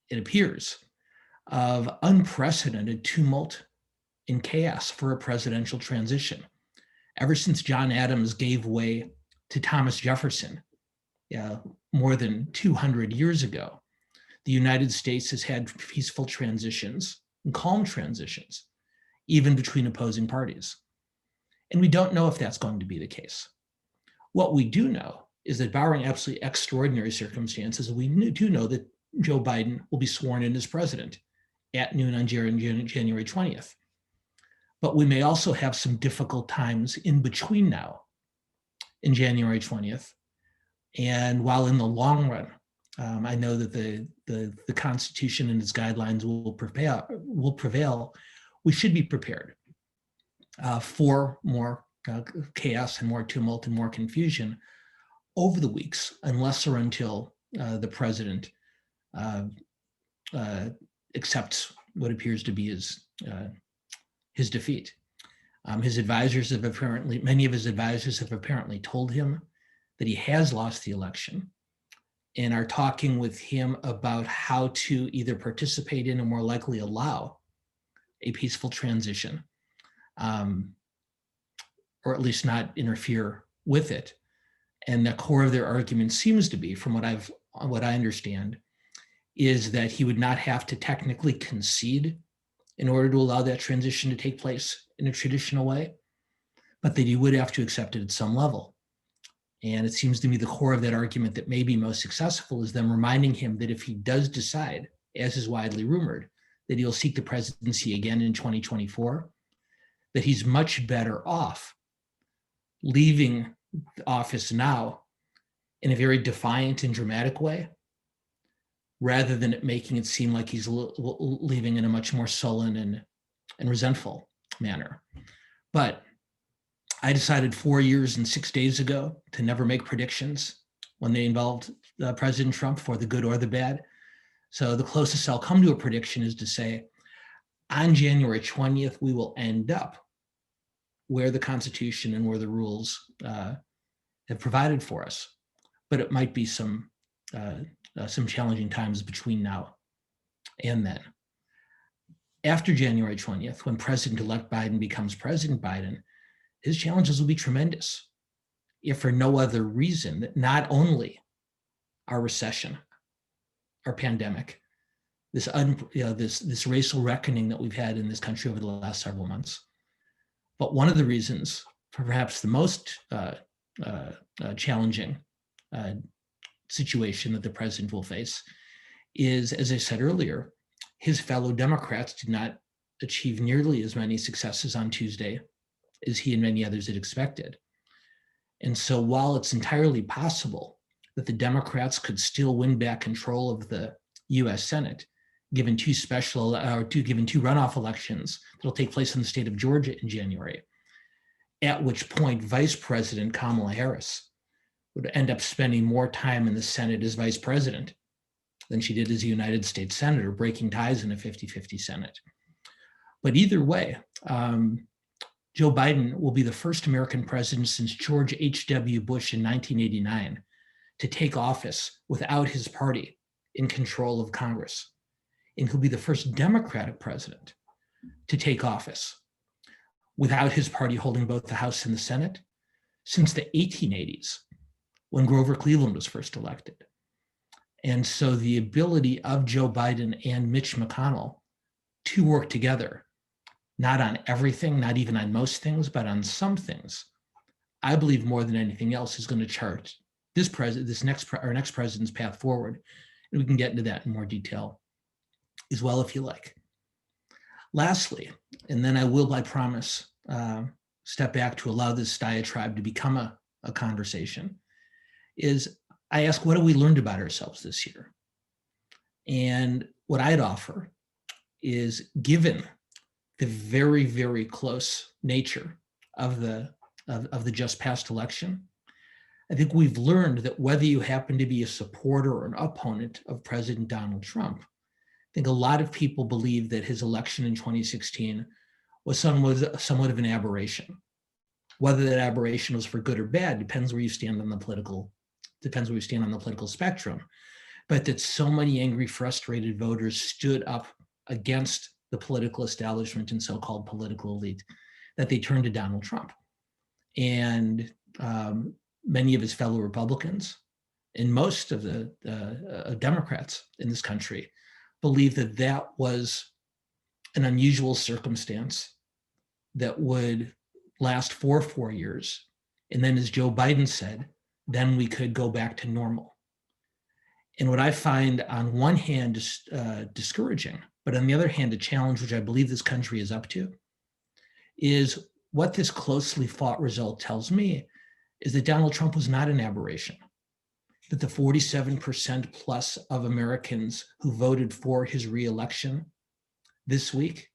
S10: it appears, of unprecedented tumult and chaos for a presidential transition. Ever since John Adams gave way to Thomas Jefferson more than 200 years ago, the United States has had peaceful transitions and calm transitions, even between opposing parties. And we don't know if that's going to be the case. What we do know is that barring absolutely extraordinary circumstances, we do know that Joe Biden will be sworn in as president at noon on January 20th. But we may also have some difficult times in between now and January 20th. And while in the long run, I know that the Constitution and its guidelines will prevail, we should be prepared for more chaos and more tumult and more confusion over the weeks, unless or until the president accepts what appears to be his defeat. His advisors have apparently, many of his advisors have apparently told him that he has lost the election and are talking with him about how to either participate in or more likely allow a peaceful transition, or at least not interfere with it. And the core of their argument seems to be, from what I understand, is that he would not have to technically concede in order to allow that transition to take place in a traditional way, but that he would have to accept it at some level. And it seems to me the core of that argument that may be most successful is them reminding him that if he does decide, as is widely rumored, that he'll seek the presidency again in 2024, that he's much better off leaving the office now in a very defiant and dramatic way, rather than it making it seem like he's leaving in a much more sullen and resentful manner. But I decided 4 years and 6 days ago to never make predictions when they involved President Trump, for the good or the bad. So the closest I'll come to a prediction is to say, on January 20th, we will end up where the Constitution and where the rules have provided for us. But it might be some challenging times between now and then. After January 20th, when President-elect Biden becomes President Biden, his challenges will be tremendous, if for no other reason that not only our recession, our pandemic, this racial reckoning that we've had in this country over the last several months, but one of the reasons, for perhaps the most challenging situation that the president will face is, as I said earlier, his fellow Democrats did not achieve nearly as many successes on Tuesday as he and many others had expected. And so while it's entirely possible that the Democrats could still win back control of the US Senate, given two runoff elections that'll take place in the state of Georgia in January, at which point Vice President Kamala Harris would end up spending more time in the Senate as vice president than she did as a United States Senator, breaking ties in a 50-50 Senate. But either way, Joe Biden will be the first American president since George H.W. Bush in 1989 to take office without his party in control of Congress. And he'll be the first Democratic president to take office without his party holding both the House and the Senate since the 1880s, when Grover Cleveland was first elected. And so the ability of Joe Biden and Mitch McConnell to work together, not on everything, not even on most things, but on some things, I believe more than anything else is going to chart our next president's path forward. And we can get into that in more detail as well if you like. Lastly, and then I will, I promise, step back to allow this diatribe to become a conversation, is I ask, what have we learned about ourselves this year? And what I'd offer is, given the very, very close nature of the just past election, I think we've learned that whether you happen to be a supporter or an opponent of President Donald Trump, I think a lot of people believe that his election in 2016 was somewhat of an aberration. Whether that aberration was for good or bad depends where you stand on the political spectrum. But that so many angry, frustrated voters stood up against the political establishment and so-called political elite that they turned to Donald Trump. And many of his fellow Republicans and most of the Democrats in this country believe that that was an unusual circumstance that would last for 4 years. And then, as Joe Biden said, then we could go back to normal. And what I find on one hand is discouraging, but on the other hand, a challenge which I believe this country is up to, is what this closely fought result tells me is that Donald Trump was not an aberration, that the 47% plus of Americans who voted for his reelection this week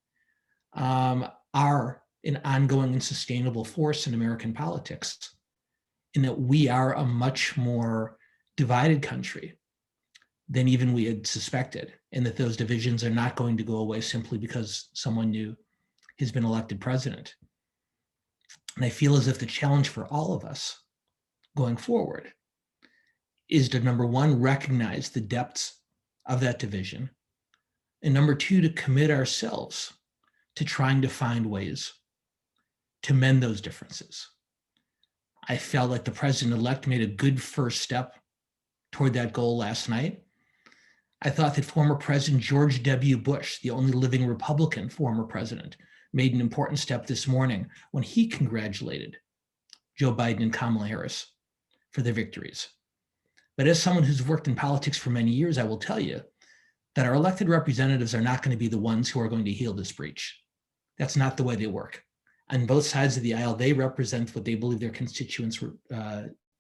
S10: are an ongoing and sustainable force in American politics, and that we are a much more divided country than even we had suspected, and that those divisions are not going to go away simply because someone new has been elected president. And I feel as if the challenge for all of us going forward is to, number one, recognize the depths of that division, and number two, to commit ourselves to trying to find ways to mend those differences. I felt like the president-elect made a good first step toward that goal last night. I thought that former President George W. Bush, the only living Republican former president, made an important step this morning when he congratulated Joe Biden and Kamala Harris for their victories. But as someone who's worked in politics for many years, I will tell you that our elected representatives are not going to be the ones who are going to heal this breach. That's not the way they work. On both sides of the aisle, they represent what they believe their constituents'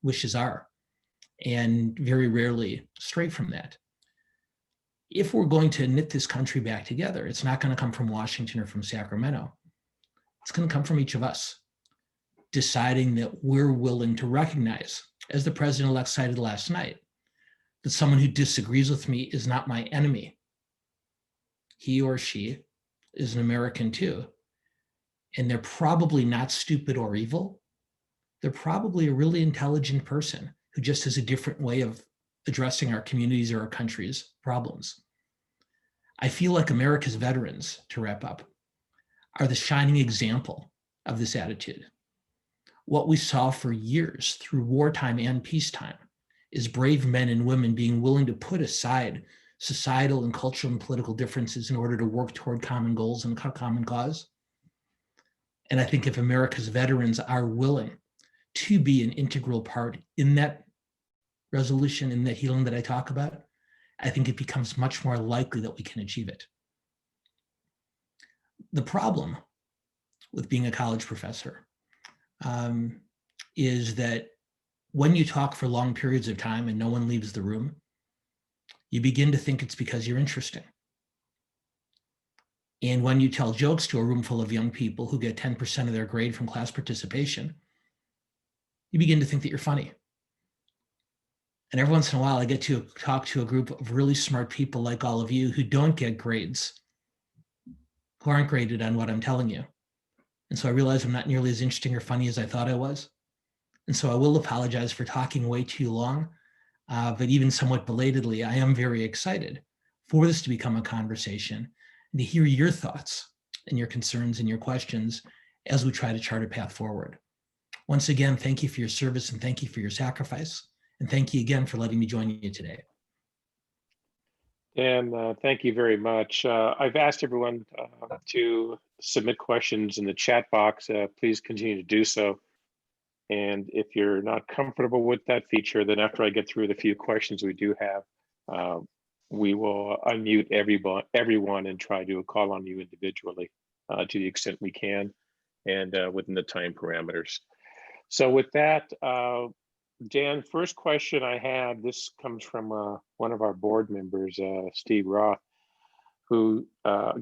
S10: wishes are, and very rarely stray from that. If we're going to knit this country back together, it's not going to come from Washington or from Sacramento. It's going to come from each of us deciding that we're willing to recognize, as the president-elect cited last night, that someone who disagrees with me is not my enemy. He or she is an American too. And they're probably not stupid or evil. They're probably a really intelligent person who just has a different way of addressing our communities or our country's problems. I feel like America's veterans, to wrap up, are the shining example of this attitude. What we saw for years through wartime and peacetime is brave men and women being willing to put aside societal and cultural and political differences in order to work toward common goals and a common cause. And I think if America's veterans are willing to be an integral part in that resolution, in that healing that I talk about, I think it becomes much more likely that we can achieve it. The problem with being a college professor is that when you talk for long periods of time and no one leaves the room, you begin to think it's because you're interesting. And when you tell jokes to a room full of young people who get 10% of their grade from class participation, you begin to think that you're funny. And every once in a while, I get to talk to a group of really smart people like all of you who don't get grades, who aren't graded on what I'm telling you. And so I realize I'm not nearly as interesting or funny as I thought I was. And so I will apologize for talking way too long, but even somewhat belatedly, I am very excited for this to become a conversation and to hear your thoughts and your concerns and your questions as we try to chart a path forward. Once again, thank you for your service and thank you for your sacrifice. And thank you again for letting me join you today.
S1: Dan, thank you very much. I've asked everyone to submit questions in the chat box. Please continue to do so. And if you're not comfortable with that feature, then after I get through the few questions we do have, we will unmute everyone and try to call on you individually to the extent we can and within the time parameters. So with that, Dan, first question I had, this comes from one of our board members, Steve Roth, who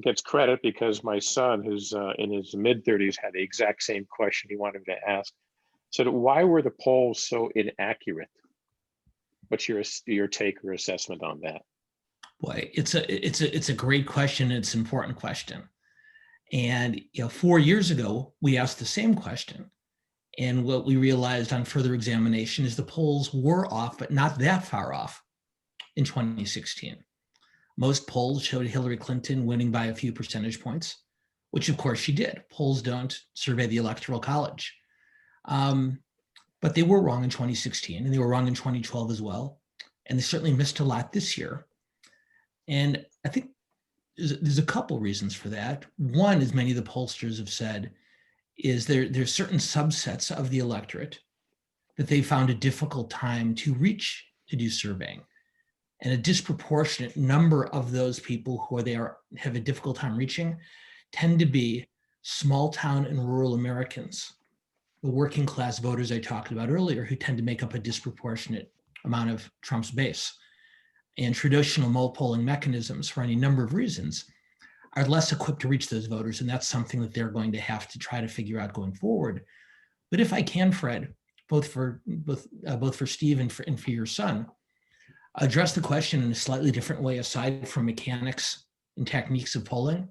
S1: gets credit because my son, who's in his mid-30s, had the exact same question he wanted to ask. So why were the polls so inaccurate? What's your take or assessment on that?
S10: Boy, it's a great question. It's an important question. And 4 years ago, we asked the same question. And what we realized on further examination is the polls were off, but not that far off in 2016. Most polls showed Hillary Clinton winning by a few percentage points, which of course she did. Polls don't survey the Electoral College. But they were wrong in 2016 and they were wrong in 2012 as well. And they certainly missed a lot this year. And I think there's a couple reasons for that. One, as many of the pollsters have said, is there's certain subsets of the electorate that they found a difficult time to reach to do surveying. And a disproportionate number of those people who have a difficult time reaching tend to be small town and rural Americans, the working class voters I talked about earlier, who tend to make up a disproportionate amount of Trump's base. And traditional mole polling mechanisms, for any number of reasons, are less equipped to reach those voters, and that's something that they're going to have to try to figure out going forward. But if I can, Fred, both for Steve and for your son, address the question in a slightly different way aside from mechanics and techniques of polling.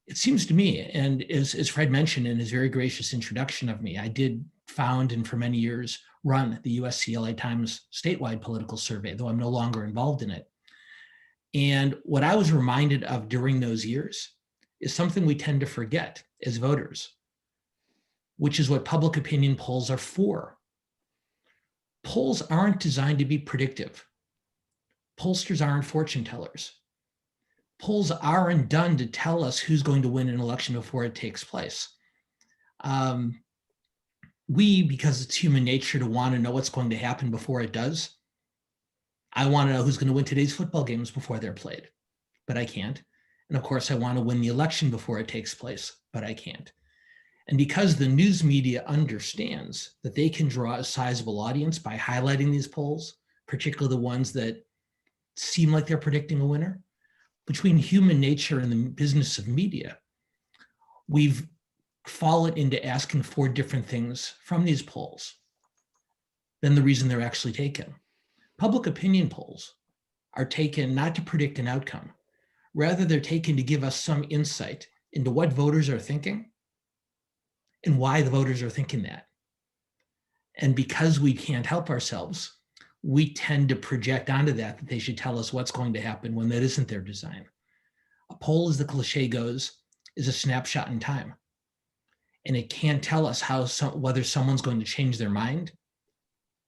S10: It seems to me, and as Fred mentioned in his very gracious introduction of me, I did found and for many years run the USC Times statewide political survey, though I'm no longer involved in it. And what I was reminded of during those years is something we tend to forget as voters, which is what public opinion polls are for. Polls aren't designed to be predictive. Pollsters aren't fortune tellers. Polls aren't done to tell us who's going to win an election before it takes place. Because it's human nature to want to know what's going to happen before it does, I want to know who's going to win today's football games before they're played, but I can't. And of course, I want to win the election before it takes place, but I can't. And because the news media understands that they can draw a sizable audience by highlighting these polls, particularly the ones that seem like they're predicting a winner, between human nature and the business of media, we've fallen into asking for different things from these polls than the reason they're actually taken. Public opinion polls are taken not to predict an outcome. Rather, they're taken to give us some insight into what voters are thinking and why the voters are thinking that. And because we can't help ourselves, we tend to project onto that they should tell us what's going to happen when that isn't their design. A poll, as the cliche goes, is a snapshot in time. And it can't tell us whether someone's going to change their mind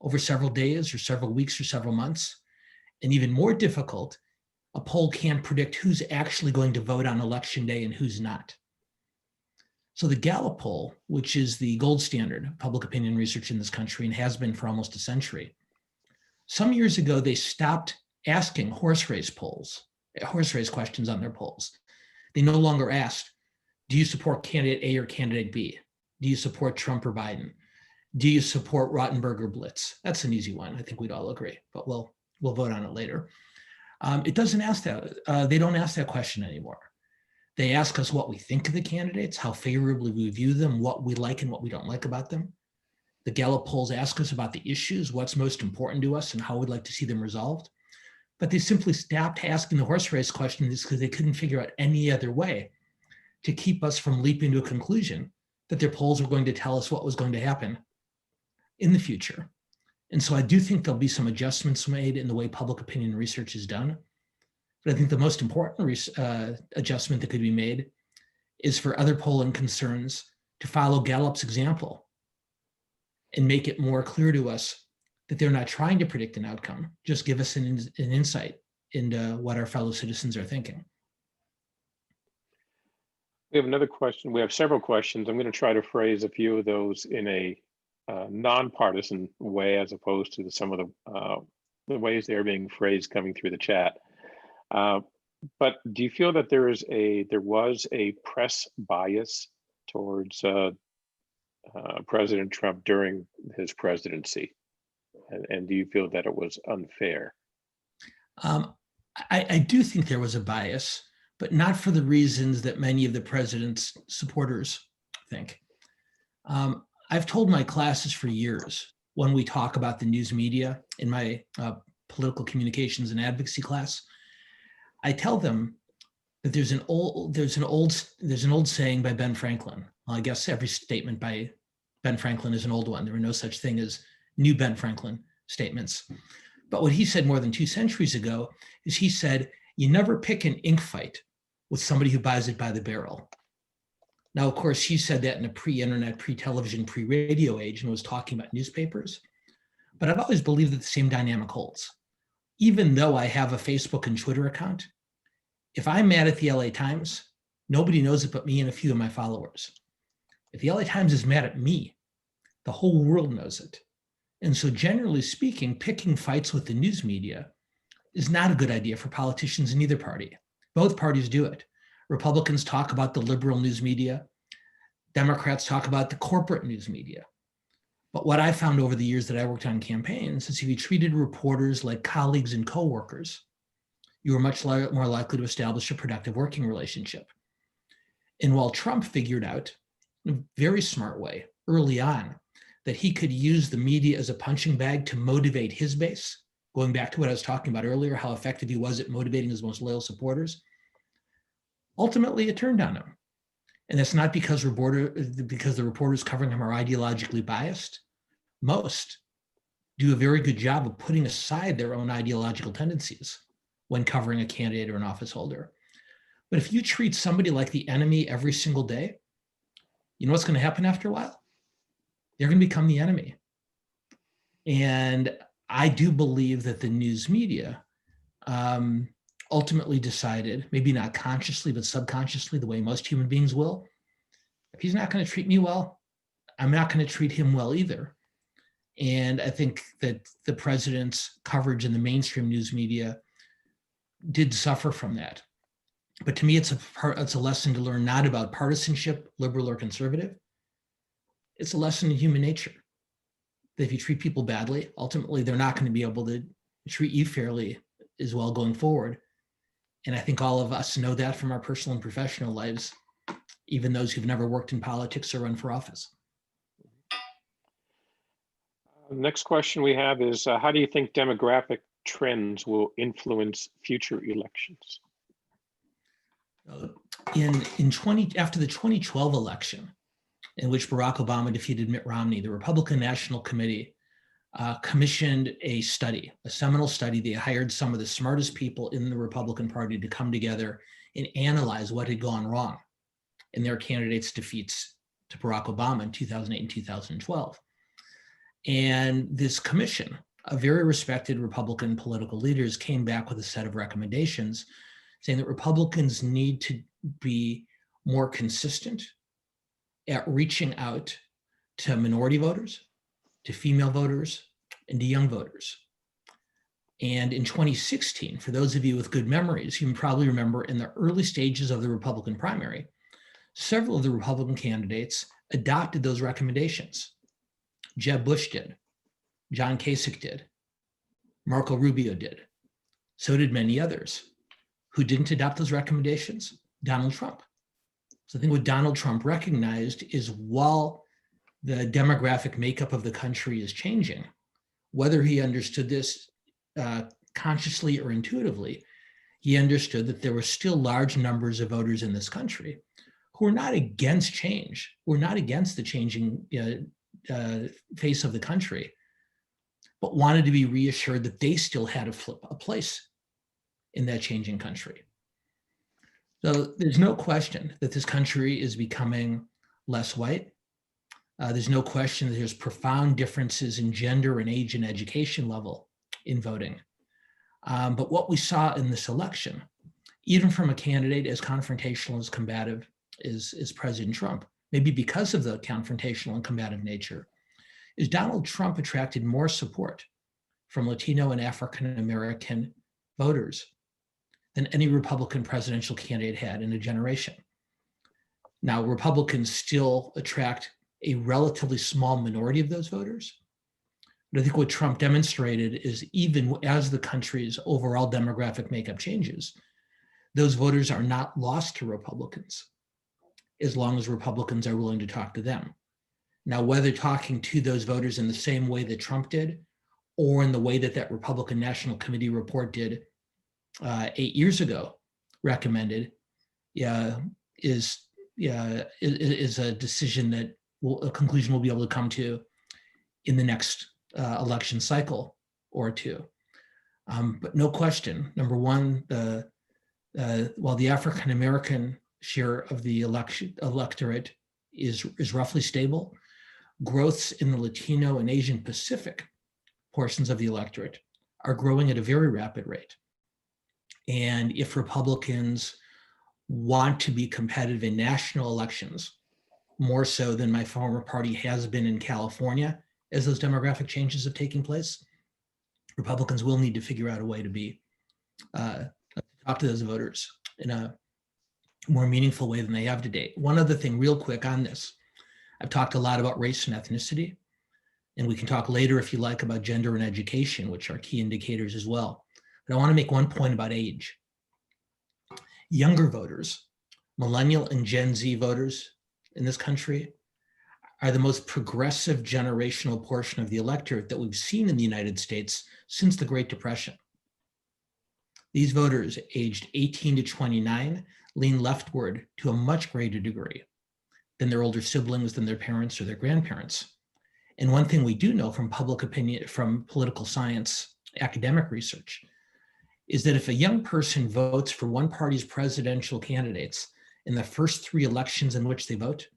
S10: over several days or several weeks or several months. And even more difficult, a poll can't predict who's actually going to vote on election day and who's not. So the Gallup poll, which is the gold standard of public opinion research in this country and has been for almost a century, some years ago, they stopped asking horse race questions on their polls. They no longer ask, do you support candidate A or candidate B? Do you support Trump or Biden? Do you support Rottenberg or Blitz? That's an easy one. I think we'd all agree, but we'll vote on it later. It doesn't ask that. They don't ask that question anymore. They ask us what we think of the candidates, how favorably we view them, what we like and what we don't like about them. The Gallup polls ask us about the issues, what's most important to us and how we'd like to see them resolved. But they simply stopped asking the horse race questions because they couldn't figure out any other way to keep us from leaping to a conclusion that their polls were going to tell us what was going to happen in the future. And so I do think there'll be some adjustments made in the way public opinion research is done. But I think the most important adjustment that could be made is for other polling concerns to follow Gallup's example and make it more clear to us that they're not trying to predict an outcome, just give us an insight into what our fellow citizens are thinking.
S1: We have another question. We have several questions. I'm going to try to phrase a few of those in a nonpartisan way, as opposed to some of the ways they are being phrased coming through the chat. But do you feel that there was a press bias towards President Trump during his presidency? And do you feel that it was unfair?
S10: I do think there was a bias, but not for the reasons that many of the president's supporters think. I've told my classes for years, when we talk about the news media in my political communications and advocacy class, I tell them that there's an old saying by Ben Franklin. Well, I guess every statement by Ben Franklin is an old one. There were no such thing as new Ben Franklin statements. But what he said more than 2 centuries ago is he said, you never pick an ink fight with somebody who buys it by the barrel. Now, of course, he said that in a pre-internet, pre-television, pre-radio age and was talking about newspapers. But I've always believed that the same dynamic holds. Even though I have a Facebook and Twitter account, if I'm mad at the LA Times, nobody knows it but me and a few of my followers. If the LA Times is mad at me, the whole world knows it. And so generally speaking, picking fights with the news media is not a good idea for politicians in either party. Both parties do it. Republicans talk about the liberal news media. Democrats talk about the corporate news media. But what I found over the years that I worked on campaigns is if you treated reporters like colleagues and coworkers, you were much more likely to establish a productive working relationship. And while Trump figured out in a very smart way early on that he could use the media as a punching bag to motivate his base, going back to what I was talking about earlier, how effective he was at motivating his most loyal supporters, ultimately it turned on him. And that's not because the reporters covering him are ideologically biased. Most do a very good job of putting aside their own ideological tendencies when covering a candidate or an office holder. But if you treat somebody like the enemy every single day, you know what's going to happen after a while? They're going to become the enemy. And I do believe that the news media ultimately decided, maybe not consciously, but subconsciously, the way most human beings will, if he's not going to treat me well, I'm not going to treat him well either. And I think that the president's coverage in the mainstream news media did suffer from that. But to me, it's a lesson to learn not about partisanship, liberal or conservative. It's a lesson in human nature. That if you treat people badly, ultimately they're not going to be able to treat you fairly as well going forward. And I think all of us know that from our personal and professional lives, even those who've never worked in politics or run for office.
S1: Next question we have is, how do you think demographic trends will influence future elections?
S10: After the 2012 election, in which Barack Obama defeated Mitt Romney, the Republican National Committee commissioned a study, a seminal study. They hired some of the smartest people in the Republican Party to come together and analyze what had gone wrong in their candidates' defeats to Barack Obama in 2008 and 2012. And this commission of very respected Republican political leaders came back with a set of recommendations saying that Republicans need to be more consistent at reaching out to minority voters, to female voters, and to young voters. And in 2016, for those of you with good memories, you can probably remember in the early stages of the Republican primary, several of the Republican candidates adopted those recommendations. Jeb Bush did, John Kasich did, Marco Rubio did. So did many others. Who didn't adopt those recommendations? Donald Trump. So I think what Donald Trump recognized is while the demographic makeup of the country is changing, whether he understood this consciously or intuitively, he understood that there were still large numbers of voters in this country who were not against change, were not against the changing face of the country, but wanted to be reassured that they still had a place in that changing country. So there's no question that this country is becoming less white. There's no question that there's profound differences in gender and age and education level in voting. But what we saw in this election, even from a candidate as confrontational as combative as President Trump, maybe because of the confrontational and combative nature, is Donald Trump attracted more support from Latino and African American voters than any Republican presidential candidate had in a generation. Now, Republicans still attract a relatively small minority of those voters. But I think what Trump demonstrated is even as the country's overall demographic makeup changes, those voters are not lost to Republicans as long as Republicans are willing to talk to them. Now, whether talking to those voters in the same way that Trump did or in the way that that Republican National Committee report did 8 years ago recommended is a decision that a conclusion we'll be able to come to in the next election cycle or two. But no question, number one, while the African American share of the electorate is roughly stable, growths in the Latino and Asian Pacific portions of the electorate are growing at a very rapid rate. And if Republicans want to be competitive in national elections, more so than my former party has been in California, as those demographic changes have taken place, Republicans will need to figure out a way to be talk to those voters in a more meaningful way than they have to date. One other thing real quick on this. I've talked a lot about race and ethnicity, and we can talk later if you like about gender and education, which are key indicators as well. But I want to make one point about age. Younger voters, millennial and Gen Z voters in this country, are the most progressive generational portion of the electorate that we've seen in the United States since the Great Depression. These voters aged 18 to 29 lean leftward to a much greater degree than their older siblings, than their parents or their grandparents. And one thing we do know from public opinion, from political science, academic research, is that if a young person votes for one party's presidential candidates in the first 3 elections in which they vote,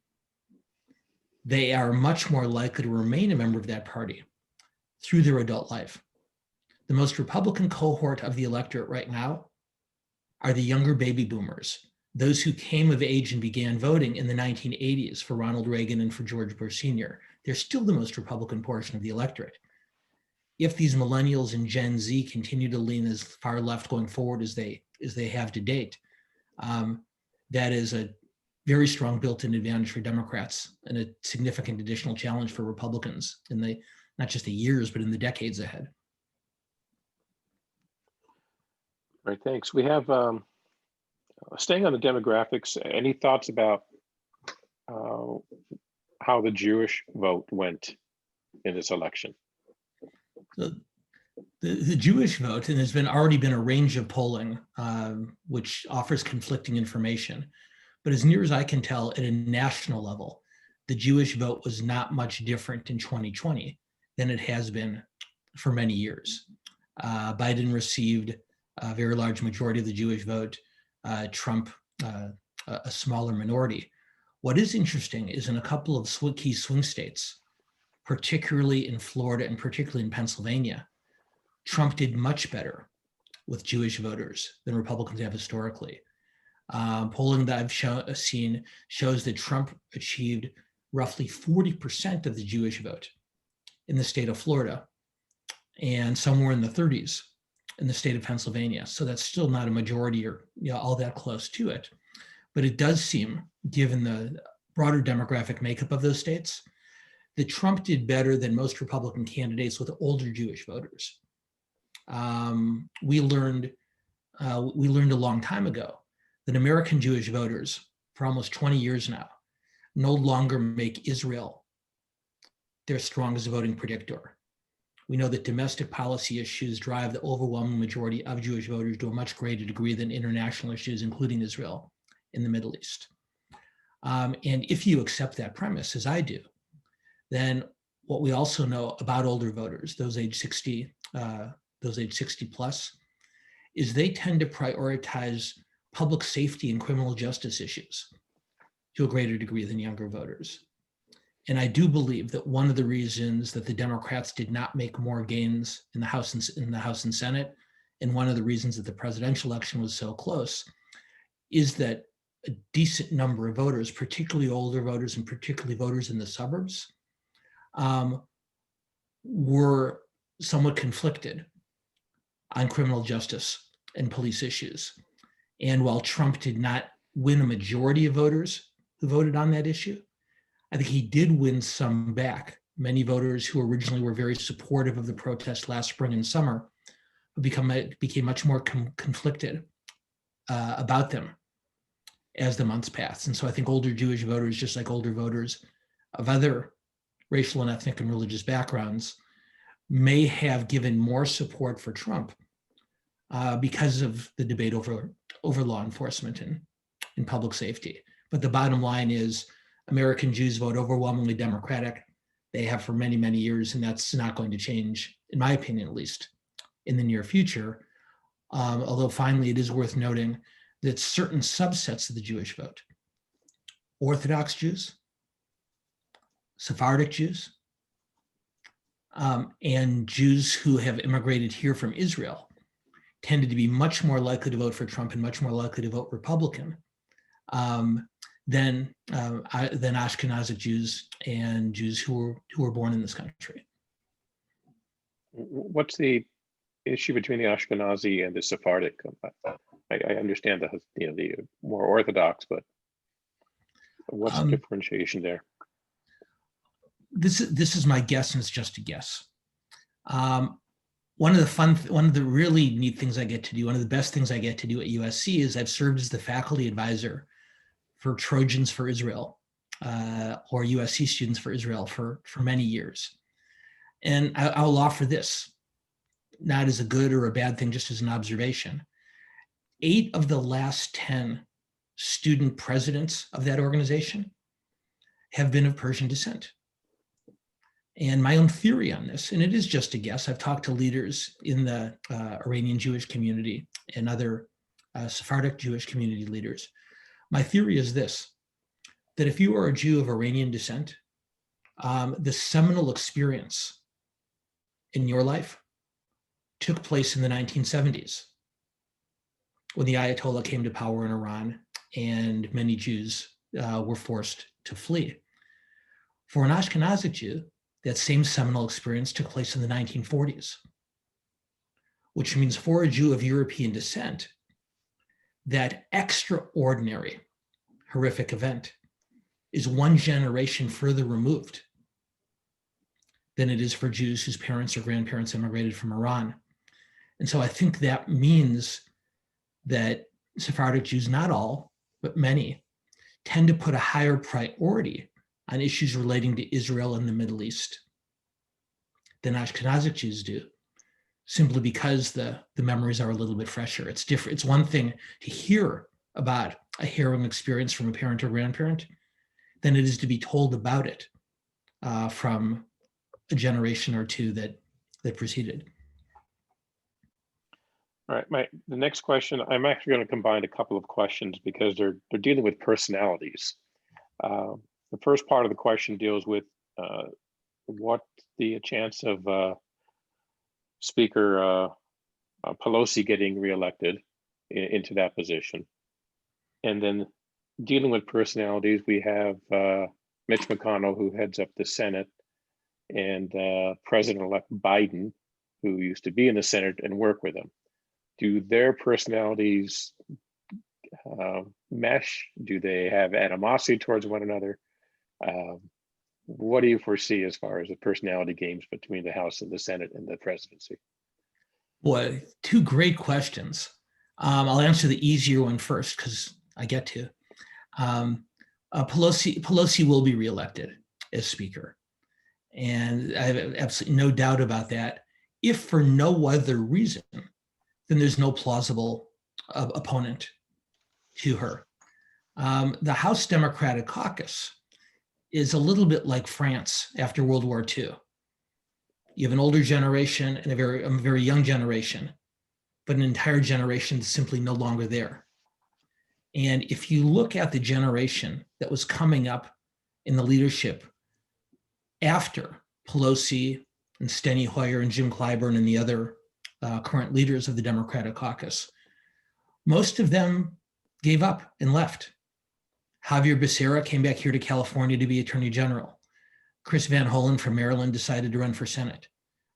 S10: they are much more likely to remain a member of that party through their adult life. The most Republican cohort of the electorate right now are the younger baby boomers, those who came of age and began voting in the 1980s for Ronald Reagan and for George Bush Sr. They're still the most Republican portion of the electorate. If these millennials and Gen Z continue to lean as far left going forward as they have to date, that is a very strong built-in advantage for Democrats and a significant additional challenge for Republicans in the, not just the years, but in the decades ahead.
S1: Right, thanks. We have, staying on the demographics, any thoughts about how the Jewish vote went in this election?
S10: The Jewish vote, and there's already been a range of polling which offers conflicting information, but as near as I can tell, at a national level, the Jewish vote was not much different in 2020 than it has been for many years. Biden received a very large majority of the Jewish vote, Trump a smaller minority. What is interesting is in a couple of key swing states, particularly in Florida and particularly in Pennsylvania, Trump did much better with Jewish voters than Republicans have historically. Polling that I've seen shows that Trump achieved roughly 40% of the Jewish vote in the state of Florida and somewhere in the 30s in the state of Pennsylvania. So that's still not a majority or all that close to it. But it does seem, given the broader demographic makeup of those states, that Trump did better than most Republican candidates with older Jewish voters. We learned a long time ago that American Jewish voters, for almost 20 years now, no longer make Israel their strongest voting predictor. We know that domestic policy issues drive the overwhelming majority of Jewish voters to a much greater degree than international issues, including Israel in the Middle East. And if you accept that premise, as I do, then what we also know about older voters, those age 60 plus, is they tend to prioritize public safety and criminal justice issues to a greater degree than younger voters. And I do believe that one of the reasons that the Democrats did not make more gains in the House and Senate, and one of the reasons that the presidential election was so close, is that a decent number of voters, particularly older voters and particularly voters in the suburbs, were somewhat conflicted on criminal justice and police issues. And while Trump did not win a majority of voters who voted on that issue, I think he did win some back. Many voters who originally were very supportive of the protest last spring and summer became much more conflicted about them as the months passed. And so I think older Jewish voters, just like older voters of other racial and ethnic and religious backgrounds, may have given more support for Trump because of the debate over law enforcement and public safety. But the bottom line is American Jews vote overwhelmingly Democratic. They have for many, many years, and that's not going to change, in my opinion, at least in the near future. Although finally, it is worth noting that certain subsets of the Jewish vote, Orthodox Jews, Sephardic Jews, and Jews who have immigrated here from Israel, tended to be much more likely to vote for Trump and much more likely to vote Republican than Ashkenazic Jews and Jews who were born in this country.
S1: What's the issue between the Ashkenazi and the Sephardic? I understand the more Orthodox, but what's the differentiation there?
S10: This is my guess, and it's just a guess. One of the really neat things I get to do, one of the best things I get to do at USC is I've served as the faculty advisor for Trojans for Israel, or USC Students for Israel for many years. And I'll offer this, not as a good or a bad thing, just as an observation. 8 of the last 10 student presidents of that organization have been of Persian descent. And my own theory on this, and it is just a guess, I've talked to leaders in the Iranian Jewish community and other Sephardic Jewish community leaders. My theory is this, that if you are a Jew of Iranian descent, the seminal experience in your life took place in the 1970s, when the Ayatollah came to power in Iran and many Jews were forced to flee. For an Ashkenazic Jew, that same seminal experience took place in the 1940s, which means for a Jew of European descent, that extraordinary, horrific event is one generation further removed than it is for Jews whose parents or grandparents immigrated from Iran. And so I think that means that Sephardic Jews, not all, but many, tend to put a higher priority on issues relating to Israel and the Middle East than Ashkenazic Jews do, simply because the memories are a little bit fresher. It's different. It's one thing to hear about a harrowing experience from a parent or grandparent than it is to be told about it from a generation or two that preceded.
S1: All right, the next question, I'm actually going to combine a couple of questions because they're dealing with personalities. The first part of the question deals with what the chance of Speaker Pelosi getting reelected into that position. And then dealing with personalities, we have Mitch McConnell, who heads up the Senate, and President-elect Biden, who used to be in the Senate and work with him. do their personalities mesh? Do they have animosity towards one another? What do you foresee as far as the personality games between the House and the Senate and the presidency?
S10: Boy, two great questions. I'll answer the easier one first because I get to. Pelosi will be reelected as Speaker. And I have absolutely no doubt about that. If for no other reason, then there's no plausible opponent to her. The House Democratic Caucus is a little bit like France after World War II. You have an older generation and a very young generation, but an entire generation is simply no longer there. And if you look at the generation that was coming up in the leadership after Pelosi and Steny Hoyer and Jim Clyburn and the other current leaders of the Democratic Caucus, most of them gave up and left. Javier Becerra came back here to California to be Attorney General. Chris Van Hollen from Maryland decided to run for Senate.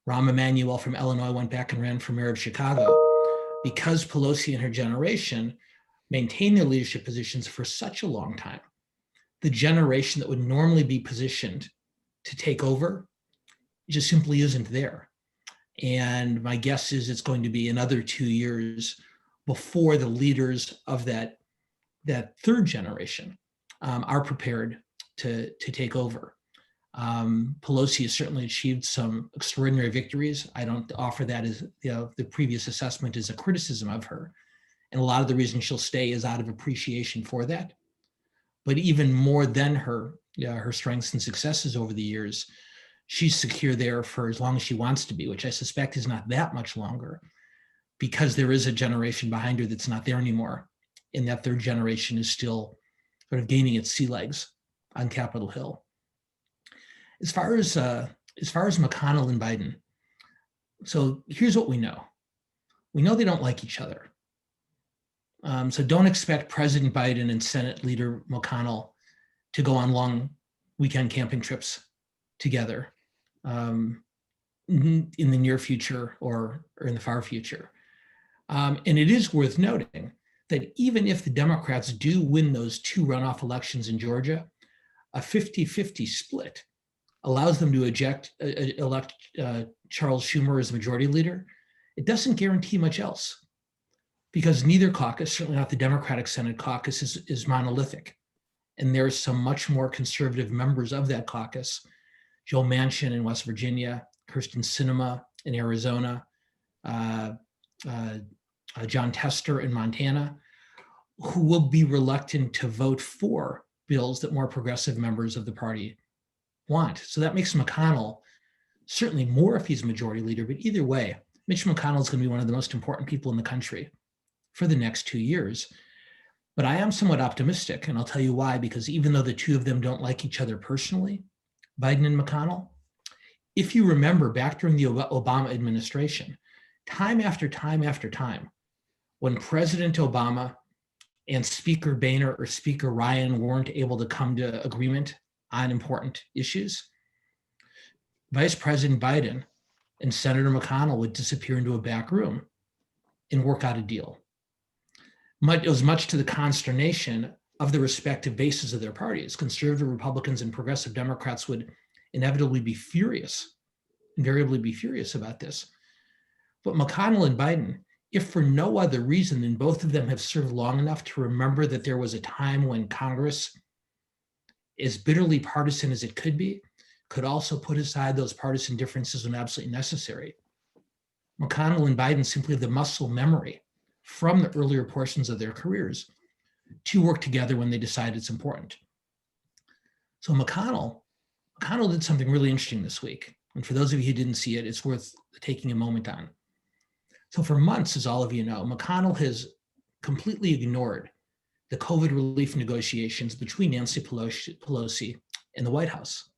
S10: Rahm Emanuel from Illinois went back and ran for mayor of Chicago. Because Pelosi and her generation maintained their leadership positions for such a long time, the generation that would normally be positioned to take over just simply isn't there. And my guess is it's going to be another 2 years before the leaders of that third generation are prepared to take over. Pelosi has certainly achieved some extraordinary victories. I don't offer that as the previous assessment as a criticism of her. And a lot of the reason she'll stay is out of appreciation for that. But even more than her strengths and successes over the years, she's secure there for as long as she wants to be, which I suspect is not that much longer, because there is a generation behind her that's not there anymore. And that third generation is still sort of gaining its sea legs on Capitol Hill. As far as McConnell and Biden, so here's what we know. We know they don't like each other. So don't expect President Biden and Senate Leader McConnell to go on long weekend camping trips together in the near future or in the far future. And it is worth noting that even if the Democrats do win those two runoff elections in Georgia, a 50-50 split allows them to elect Charles Schumer as majority leader. It doesn't guarantee much else, because neither caucus, certainly not the Democratic Senate caucus, is monolithic. And there are some much more conservative members of that caucus, Joe Manchin in West Virginia, Kyrsten Sinema in Arizona, John Tester in Montana, who will be reluctant to vote for bills that more progressive members of the party want. So that makes McConnell certainly more if he's majority leader, but either way, Mitch McConnell is going to be one of the most important people in the country for the next 2 years. But I am somewhat optimistic, and I'll tell you why, because even though the two of them don't like each other personally, Biden and McConnell, if you remember back during the Obama administration, time after time after time, when President Obama and Speaker Boehner or Speaker Ryan weren't able to come to agreement on important issues, Vice President Biden and Senator McConnell would disappear into a back room and work out a deal. It was much to the consternation of the respective bases of their parties. Conservative Republicans and progressive Democrats would inevitably be furious, invariably be furious about this. But McConnell and Biden, if for no other reason than both of them have served long enough to remember that there was a time when Congress, as bitterly partisan as it could be, could also put aside those partisan differences when absolutely necessary. McConnell and Biden simply have the muscle memory from the earlier portions of their careers to work together when they decide it's important. So McConnell did something really interesting this week. And for those of you who didn't see it, it's worth taking a moment on. So for months, as all of you know, McConnell has completely ignored the COVID relief negotiations between Nancy Pelosi and the White House.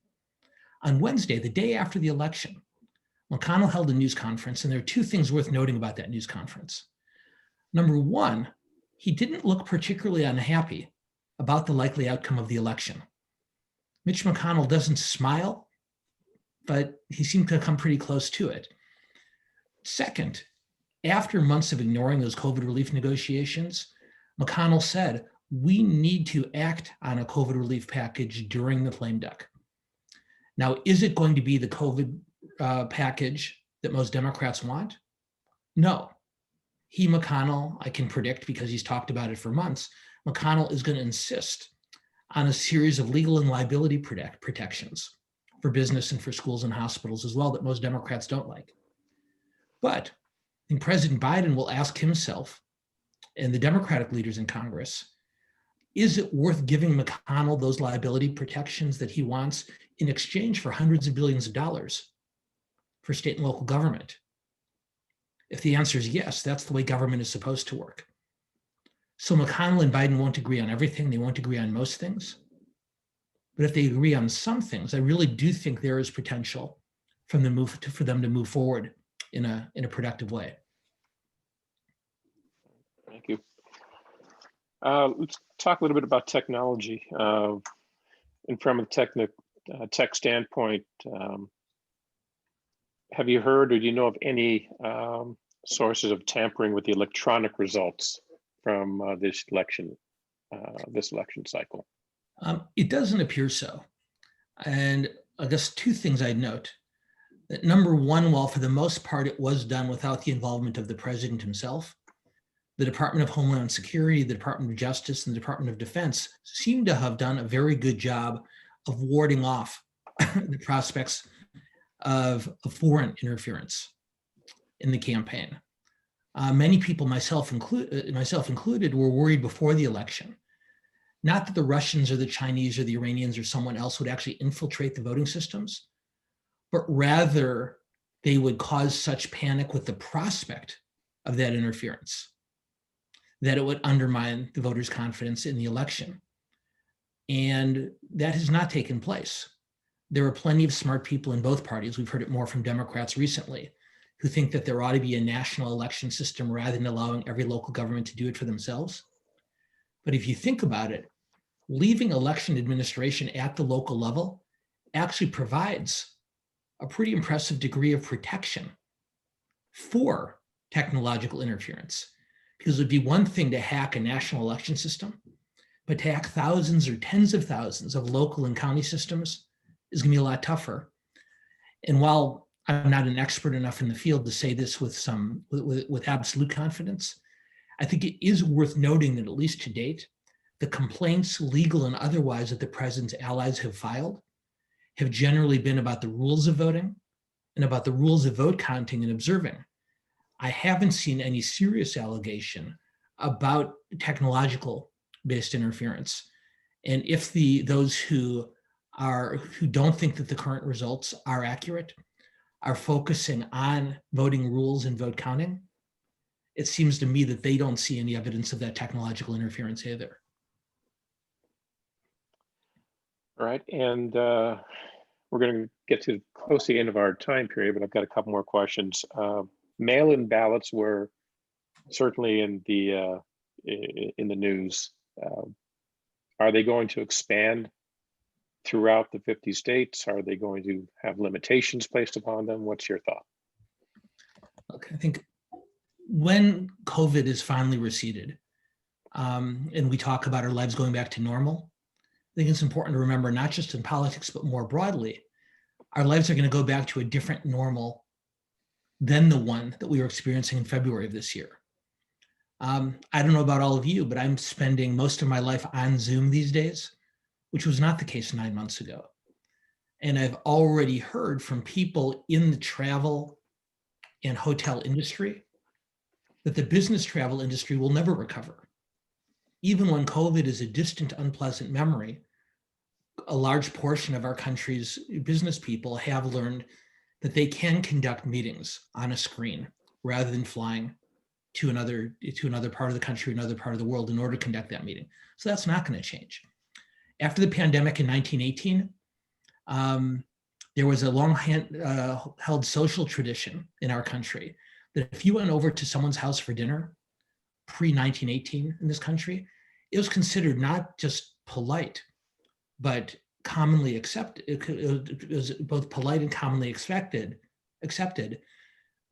S10: On Wednesday, the day after the election, McConnell held a news conference, and there are two things worth noting about that news conference. Number one, he didn't look particularly unhappy about the likely outcome of the election. Mitch McConnell doesn't smile, but he seemed to come pretty close to it. Second, After months of ignoring those COVID relief negotiations, McConnell said, we need to act on a COVID relief package during the lame duck. Now, is it going to be the COVID package that most Democrats want? No. McConnell, I can predict because he's talked about it for months, McConnell is going to insist on a series of legal and liability protections for business and for schools and hospitals as well that most Democrats don't like. But I think President Biden will ask himself and the Democratic leaders in Congress, is it worth giving McConnell those liability protections that he wants in exchange for hundreds of billions of dollars for state and local government? If the answer is yes, that's the way government is supposed to work. So McConnell and Biden won't agree on everything. They won't agree on most things. But if they agree on some things, I really do think there is potential for them to move forward in a productive way.
S1: Thank you. Let's talk a little bit about technology. And from a tech standpoint, have you heard or do you know of any sources of tampering with the electronic results from this election cycle?
S10: It doesn't appear so. And I guess two things I'd note. That number one, while for the most part it was done without the involvement of the president himself, the Department of Homeland Security, the Department of Justice, and the Department of Defense seem to have done a very good job of warding off the prospects of foreign interference in the campaign. Many people, myself included, were worried before the election, not that the Russians or the Chinese or the Iranians or someone else would actually infiltrate the voting systems, but rather they would cause such panic with the prospect of that interference that it would undermine the voters' confidence in the election. And that has not taken place. There are plenty of smart people in both parties, we've heard it more from Democrats recently, who think that there ought to be a national election system rather than allowing every local government to do it for themselves. But if you think about it, leaving election administration at the local level actually provides a pretty impressive degree of protection for technological interference. Because it would be one thing to hack a national election system, but to hack thousands or tens of thousands of local and county systems is going to be a lot tougher. And while I'm not an expert enough in the field to say this with absolute confidence, I think it is worth noting that at least to date, the complaints, legal and otherwise, that the president's allies have filed have generally been about the rules of voting and about the rules of vote counting and observing. I haven't seen any serious allegation about technological based interference. And if those who don't think that the current results are accurate are focusing on voting rules and vote counting, it seems to me that they don't see any evidence of that technological interference either.
S1: All right, and we're going to get to close to the end of our time period, but I've got a couple more questions. Mail-in ballots were certainly in the news. Are they going to expand throughout the 50 states? Are they going to have limitations placed upon them? What's your thought?
S10: Okay, I think when COVID is finally receded, and we talk about our lives going back to normal, I think it's important to remember, not just in politics, but more broadly, our lives are going to go back to a different normal than the one that we were experiencing in February of this year. I don't know about all of you, but I'm spending most of my life on Zoom these days, which was not the case 9 months ago. And I've already heard from people in the travel and hotel industry that the business travel industry will never recover. Even when COVID is a distant, unpleasant memory, a large portion of our country's business people have learned that they can conduct meetings on a screen rather than flying to another part of the country, another part of the world in order to conduct that meeting. So that's not going to change. After the pandemic in 1918, there was a long held social tradition in our country that if you went over to someone's house for dinner pre-1918 in this country, it was considered not just polite, but commonly accepted. It was both polite and commonly accepted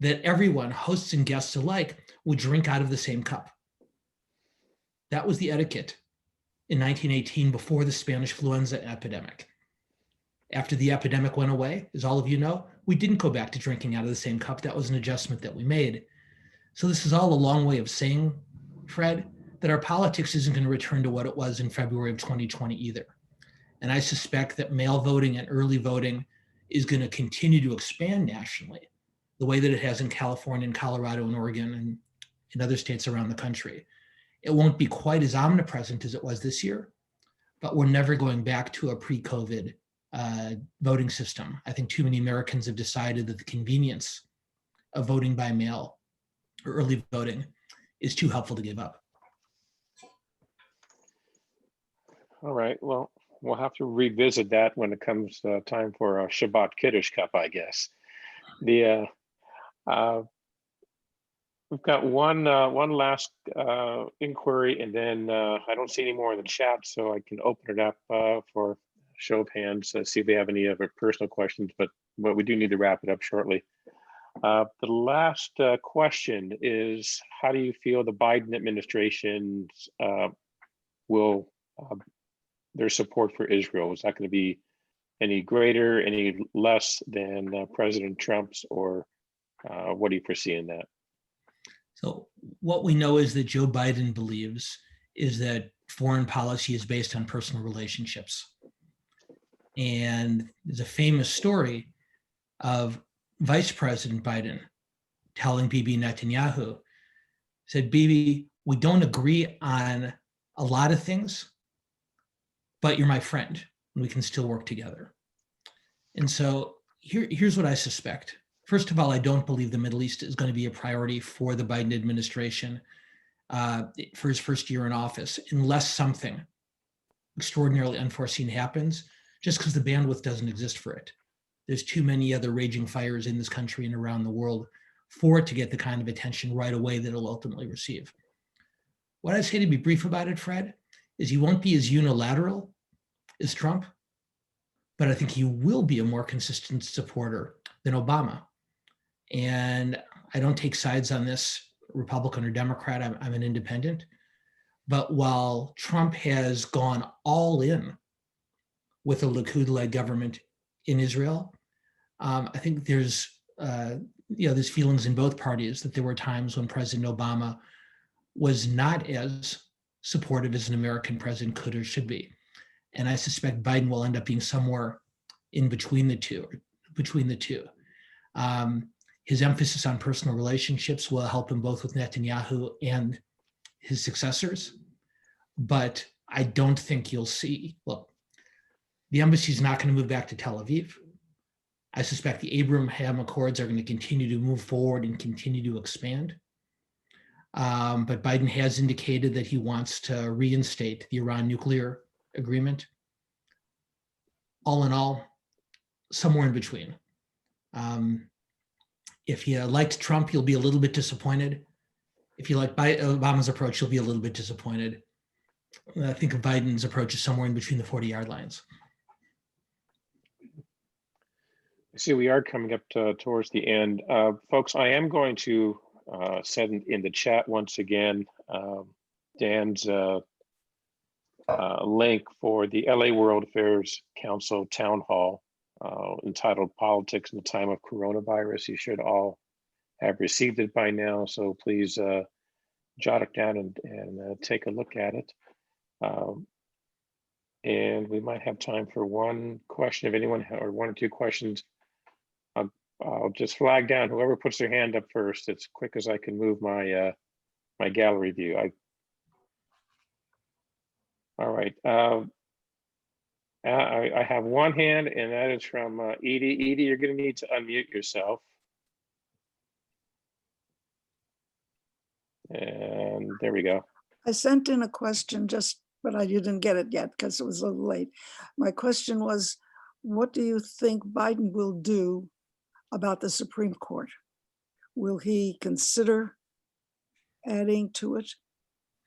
S10: that everyone, hosts and guests alike, would drink out of the same cup. That was the etiquette in 1918 before the Spanish influenza epidemic. After the epidemic went away, as all of you know, we didn't go back to drinking out of the same cup. That was an adjustment that we made. So this is all a long way of saying, Fred, that our politics isn't going to return to what it was in February of 2020 either. And I suspect that mail voting and early voting is going to continue to expand nationally, the way that it has in California and Colorado and Oregon and in other states around the country. It won't be quite as omnipresent as it was this year, but we're never going back to a pre-COVID voting system. I think too many Americans have decided that the convenience of voting by mail or early voting is too helpful to give up.
S1: All right, well, we'll have to revisit that when it comes time for a Shabbat Kiddush Cup, I guess. The we've got one last inquiry, and then I don't see any more in the chat, so I can open it up for show of hands, see if they have any other personal questions, but we do need to wrap it up shortly. The last question is, how do you feel the Biden administration will, their support for Israel? Is that going to be any greater, any less than President Trump's, or what do you foresee in that?
S10: So what we know is that Joe Biden believes is that foreign policy is based on personal relationships. And there's a famous story of Vice President Biden telling Bibi Netanyahu, said, Bibi, we don't agree on a lot of things, but you're my friend and we can still work together. And so here's what I suspect. First of all, I don't believe the Middle East is going to be a priority for the Biden administration for his first year in office, unless something extraordinarily unforeseen happens, just because the bandwidth doesn't exist for it. There's too many other raging fires in this country and around the world for it to get the kind of attention right away that it'll ultimately receive. What I'd say, to be brief about it, Fred, is he won't be as unilateral as Trump, but I think he will be a more consistent supporter than Obama. And I don't take sides on this, Republican or Democrat, I'm an independent. But while Trump has gone all in with a Likud-led government in Israel, I think there's there's feelings in both parties that there were times when President Obama was not as supportive as an American president could or should be. And I suspect Biden will end up being somewhere in between the two. His emphasis on personal relationships will help him both with Netanyahu and his successors. But I don't think you'll see, look, the embassy is not going to move back to Tel Aviv. I suspect the Abraham Accords are going to continue to move forward and continue to expand. But Biden has indicated that he wants to reinstate the Iran nuclear agreement. All in all, somewhere in between. If you liked Trump, you'll be a little bit disappointed. If you like Obama's approach, you'll be a little bit disappointed. I think of Biden's approach is somewhere in between the 40-yard lines.
S1: I see we are coming up towards the end. Folks, I am going to send in the chat once again Dan's link for the LA World Affairs Council Town Hall entitled Politics in the Time of Coronavirus. You should all have received it by now, so please jot it down and take a look at it. And we might have time for one question if anyone, or one or two questions. I'll just flag down whoever puts their hand up first, as quick as I can move my my gallery view. All right. I have one hand, and that is from Edie. Edie, you're going to need to unmute yourself. And there we go.
S11: I sent in a question but I didn't get it yet because it was a little late. My question was, what do you think Biden will do about the Supreme Court? Will he consider adding to it?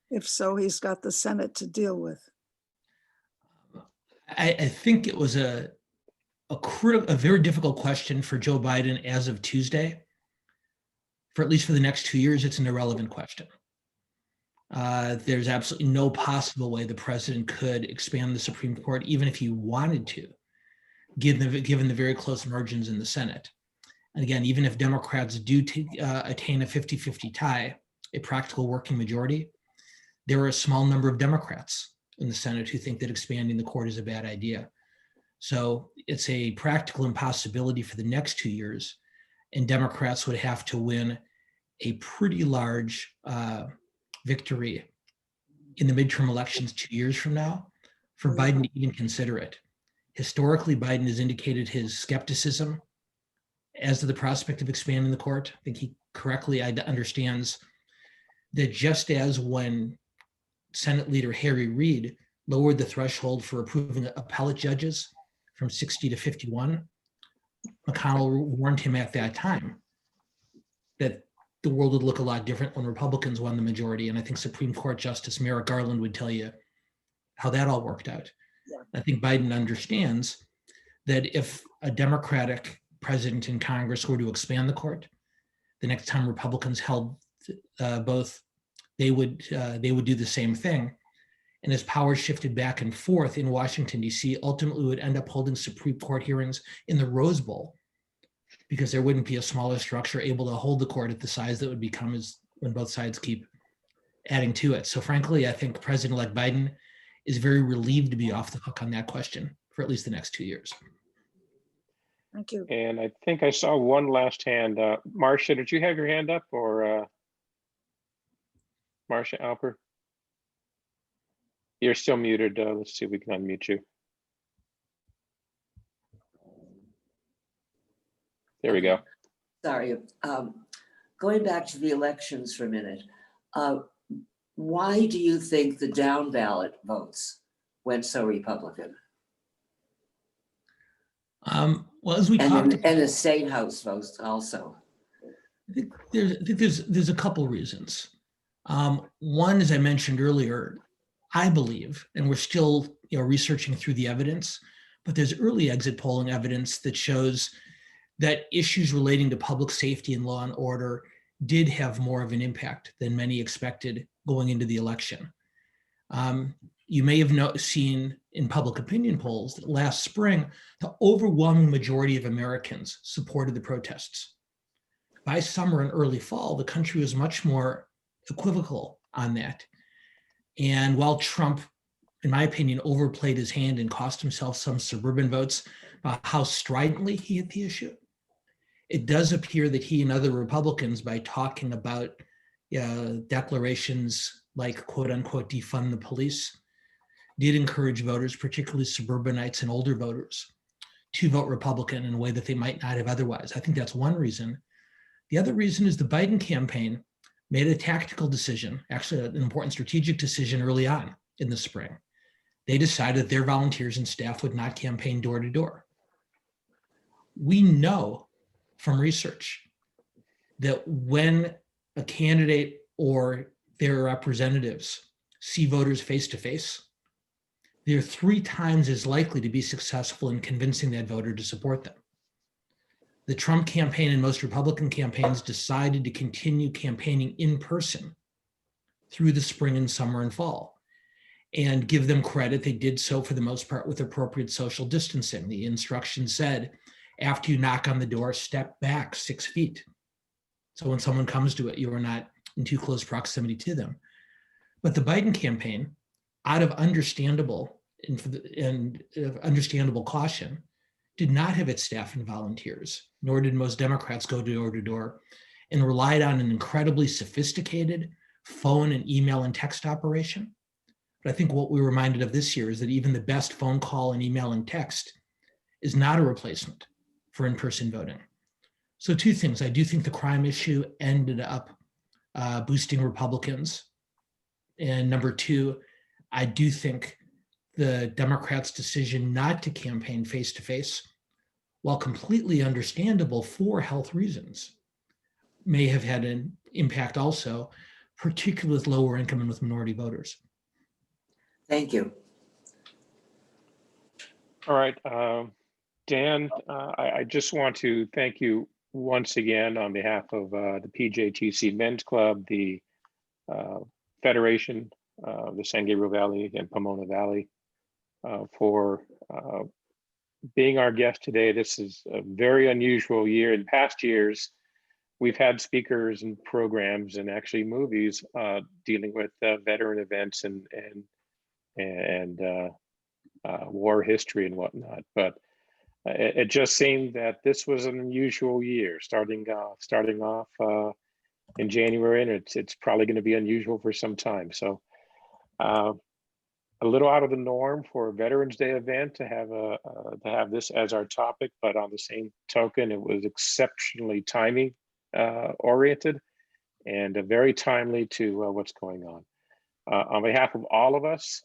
S11: If so, he's got the Senate to deal with.
S10: I think it was a very difficult question for Joe Biden as of Tuesday. for at least for the next 2 years, it's an irrelevant question. There's absolutely no possible way the president could expand the Supreme Court, even if he wanted to, given the very close margins in the Senate. And again, even if Democrats do attain a 50-50 tie, a practical working majority, there are a small number of Democrats in the Senate who think that expanding the court is a bad idea. So it's a practical impossibility for the next 2 years, and Democrats would have to win a pretty large victory in the midterm elections 2 years from now for Biden to even consider it. Historically, Biden has indicated his skepticism as to the prospect of expanding the court. I think he correctly understands that just as when Senate Leader Harry Reid lowered the threshold for approving appellate judges from 60 to 51, McConnell warned him at that time that the world would look a lot different when Republicans won the majority. And I think Supreme Court Justice Merrick Garland would tell you how that all worked out. I think Biden understands that if a Democratic president in Congress were to expand the court, the next time Republicans held both, they would do the same thing. And as power shifted back and forth in Washington, D.C., ultimately would end up holding Supreme Court hearings in the Rose Bowl, because there wouldn't be a smaller structure able to hold the court at the size that would become as when both sides keep adding to it. So frankly, I think President-elect Biden is very relieved to be off the hook on that question for at least the next 2 years.
S11: Thank you.
S1: And I think I saw one last hand. Marcia, did you have your hand up, or Marcia Alper? You're still muted. Let's see if we can unmute you. There we go.
S12: Sorry. Going back to the elections for a minute, why do you think the down ballot votes went so Republican?
S10: Well, as we talked about,
S12: and the state house votes also.
S10: I think there's a couple reasons. One, as I mentioned earlier, I believe, and we're still researching through the evidence, but there's early exit polling evidence that shows that issues relating to public safety and law and order did have more of an impact than many expected going into the election. You may have seen in public opinion polls that last spring, the overwhelming majority of Americans supported the protests. By summer and early fall, the country was much more equivocal on that. And while Trump, in my opinion, overplayed his hand and cost himself some suburban votes about how stridently he hit the issue, it does appear that he and other Republicans, by talking about declarations like, quote unquote, defund the police, did encourage voters, particularly suburbanites and older voters, to vote Republican in a way that they might not have otherwise. I think that's one reason. The other reason is the Biden campaign made a tactical decision, actually an important strategic decision early on in the spring. They decided that their volunteers and staff would not campaign door to door. We know from research that when a candidate or their representatives see voters face to face, they're 3 times as likely to be successful in convincing that voter to support them. The Trump campaign and most Republican campaigns decided to continue campaigning in person through the spring and summer and fall. And give them credit, they did so for the most part with appropriate social distancing. The instructions said, after you knock on the door, step back 6 feet. So when someone comes to it, you are not in too close proximity to them. But the Biden campaign, out of understandable caution, did not have its staff and volunteers, nor did most Democrats go door to door, and relied on an incredibly sophisticated phone and email and text operation. But I think what we're reminded of this year is that even the best phone call and email and text is not a replacement for in-person voting. So 2 things. I do think the crime issue ended up boosting Republicans. And number 2, I do think the Democrats' decision not to campaign face-to-face, while completely understandable for health reasons, may have had an impact also, particularly with lower income and with minority voters.
S12: Thank you.
S1: All right, Dan, I just want to thank you once again on behalf of the PJTC Men's Club, the Federation, the San Gabriel Valley and Pomona Valley, for being our guest today. This is a very unusual year. In past years, we've had speakers and programs and actually movies dealing with veteran events and war history and whatnot. But it just seemed that this was an unusual year, starting off in January, and it's probably going to be unusual for some time. So a little out of the norm for a Veterans Day event to have this as our topic, but on the same token, it was exceptionally timing oriented and very timely to what's going on. On behalf of all of us,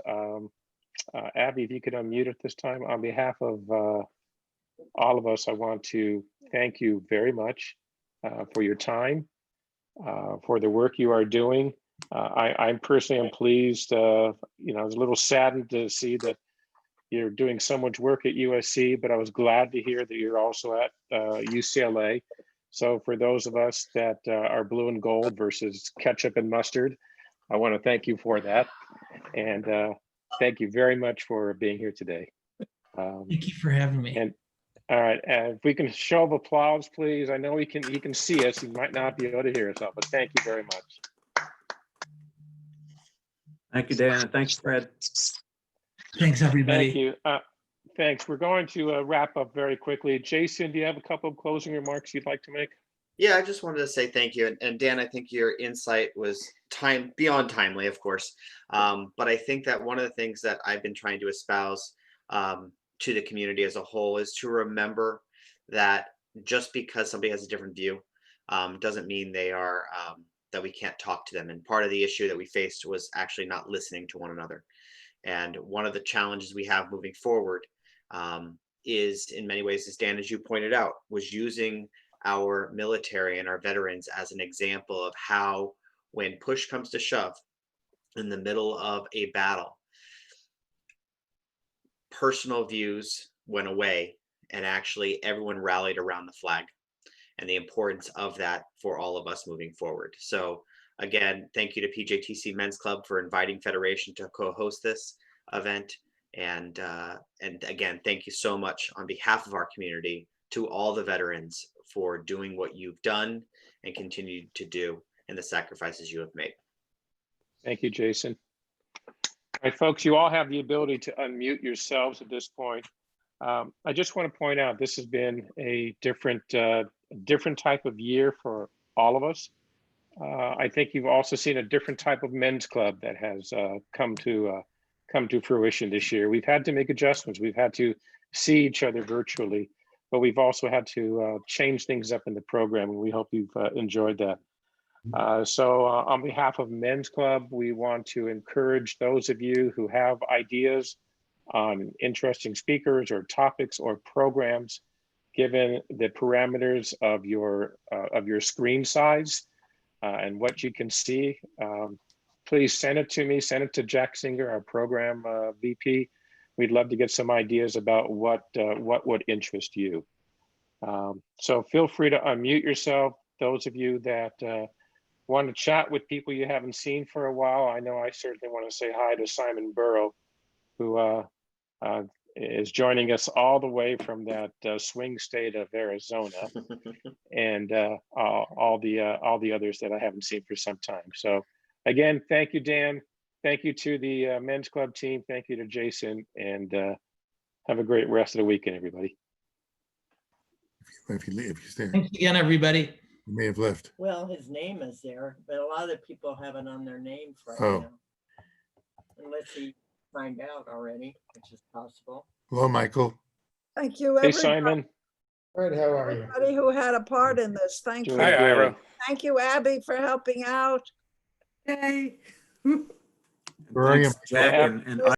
S1: Abby, if you could unmute at this time, on behalf of all of us, I want to thank you very much for your time, for the work you are doing. I personally am pleased. I was a little saddened to see that you're doing so much work at USC, but I was glad to hear that you're also at UCLA. So for those of us that are blue and gold versus ketchup and mustard, I want to thank you for that. And thank you very much for being here today.
S10: Thank you for having me.
S1: And all right, if we can show of applause, please. I know he can see us. He might not be able to hear us all, but thank you very much.
S5: Thank you, Dan. Thanks, Fred.
S10: Thanks, everybody.
S1: Thank you. Thanks. We're going to wrap up very quickly. Jason, do you have a couple of closing remarks you'd like to make?
S2: Yeah, I just wanted to say thank you. And Dan, I think your insight was beyond timely, of course. But I think that one of the things that I've been trying to espouse to the community as a whole is to remember that just because somebody has a different view doesn't mean they are that we can't talk to them. And part of the issue that we faced was actually not listening to one another. And one of the challenges we have moving forward is, in many ways, as Dan, as you pointed out, was using our military and our veterans as an example of how, when push comes to shove in the middle of a battle, personal views went away and actually everyone rallied around the flag, and the importance of that for all of us moving forward. So again, thank you to PJTC Men's Club for inviting Federation to co-host this event. And again, thank you so much on behalf of our community to all the veterans for doing what you've done and continue to do, and the sacrifices you have made.
S1: Thank you, Jason. All right, folks, you all have the ability to unmute yourselves at this point. I just want to point out this has been a different type of year for all of us. I think you've also seen a different type of men's club that has come to fruition this year. We've had to make adjustments. We've had to see each other virtually, but we've also had to change things up in the program, and we hope you've enjoyed that. So on behalf of Men's Club, we want to encourage those of you who have ideas on interesting speakers or topics or programs, given the parameters of your screen size and what you can see. Please send it to me, send it to Jack Singer, our program VP. We'd love to get some ideas about what would interest you. So feel free to unmute yourself. Those of you that want to chat with people you haven't seen for a while, I know I certainly want to say hi to Simon Burrow, who is joining us all the way from that swing state of Arizona, and all the others that I haven't seen for some time. So again, thank you, Dan. Thank you to the Men's Club team. Thank you to Jason, and have a great rest of the weekend, everybody.
S4: If you stay,
S10: Thanks again, everybody.
S4: you may have left.
S13: Well, his name is there, but a lot of people have it on their name right
S4: Oh.
S13: now. Unless he find out already, which is possible.
S4: Hello, Michael.
S11: Thank you,
S1: Hey,
S11: everybody.
S1: Simon.
S13: Fred, how are you?
S11: Everybody who had a part in this. Thank you.
S1: Doing
S9: Hi,
S1: good.
S9: Ira.
S11: Thank you, Abby, for helping out.
S13: Hey.
S4: Where are you?
S5: Jack and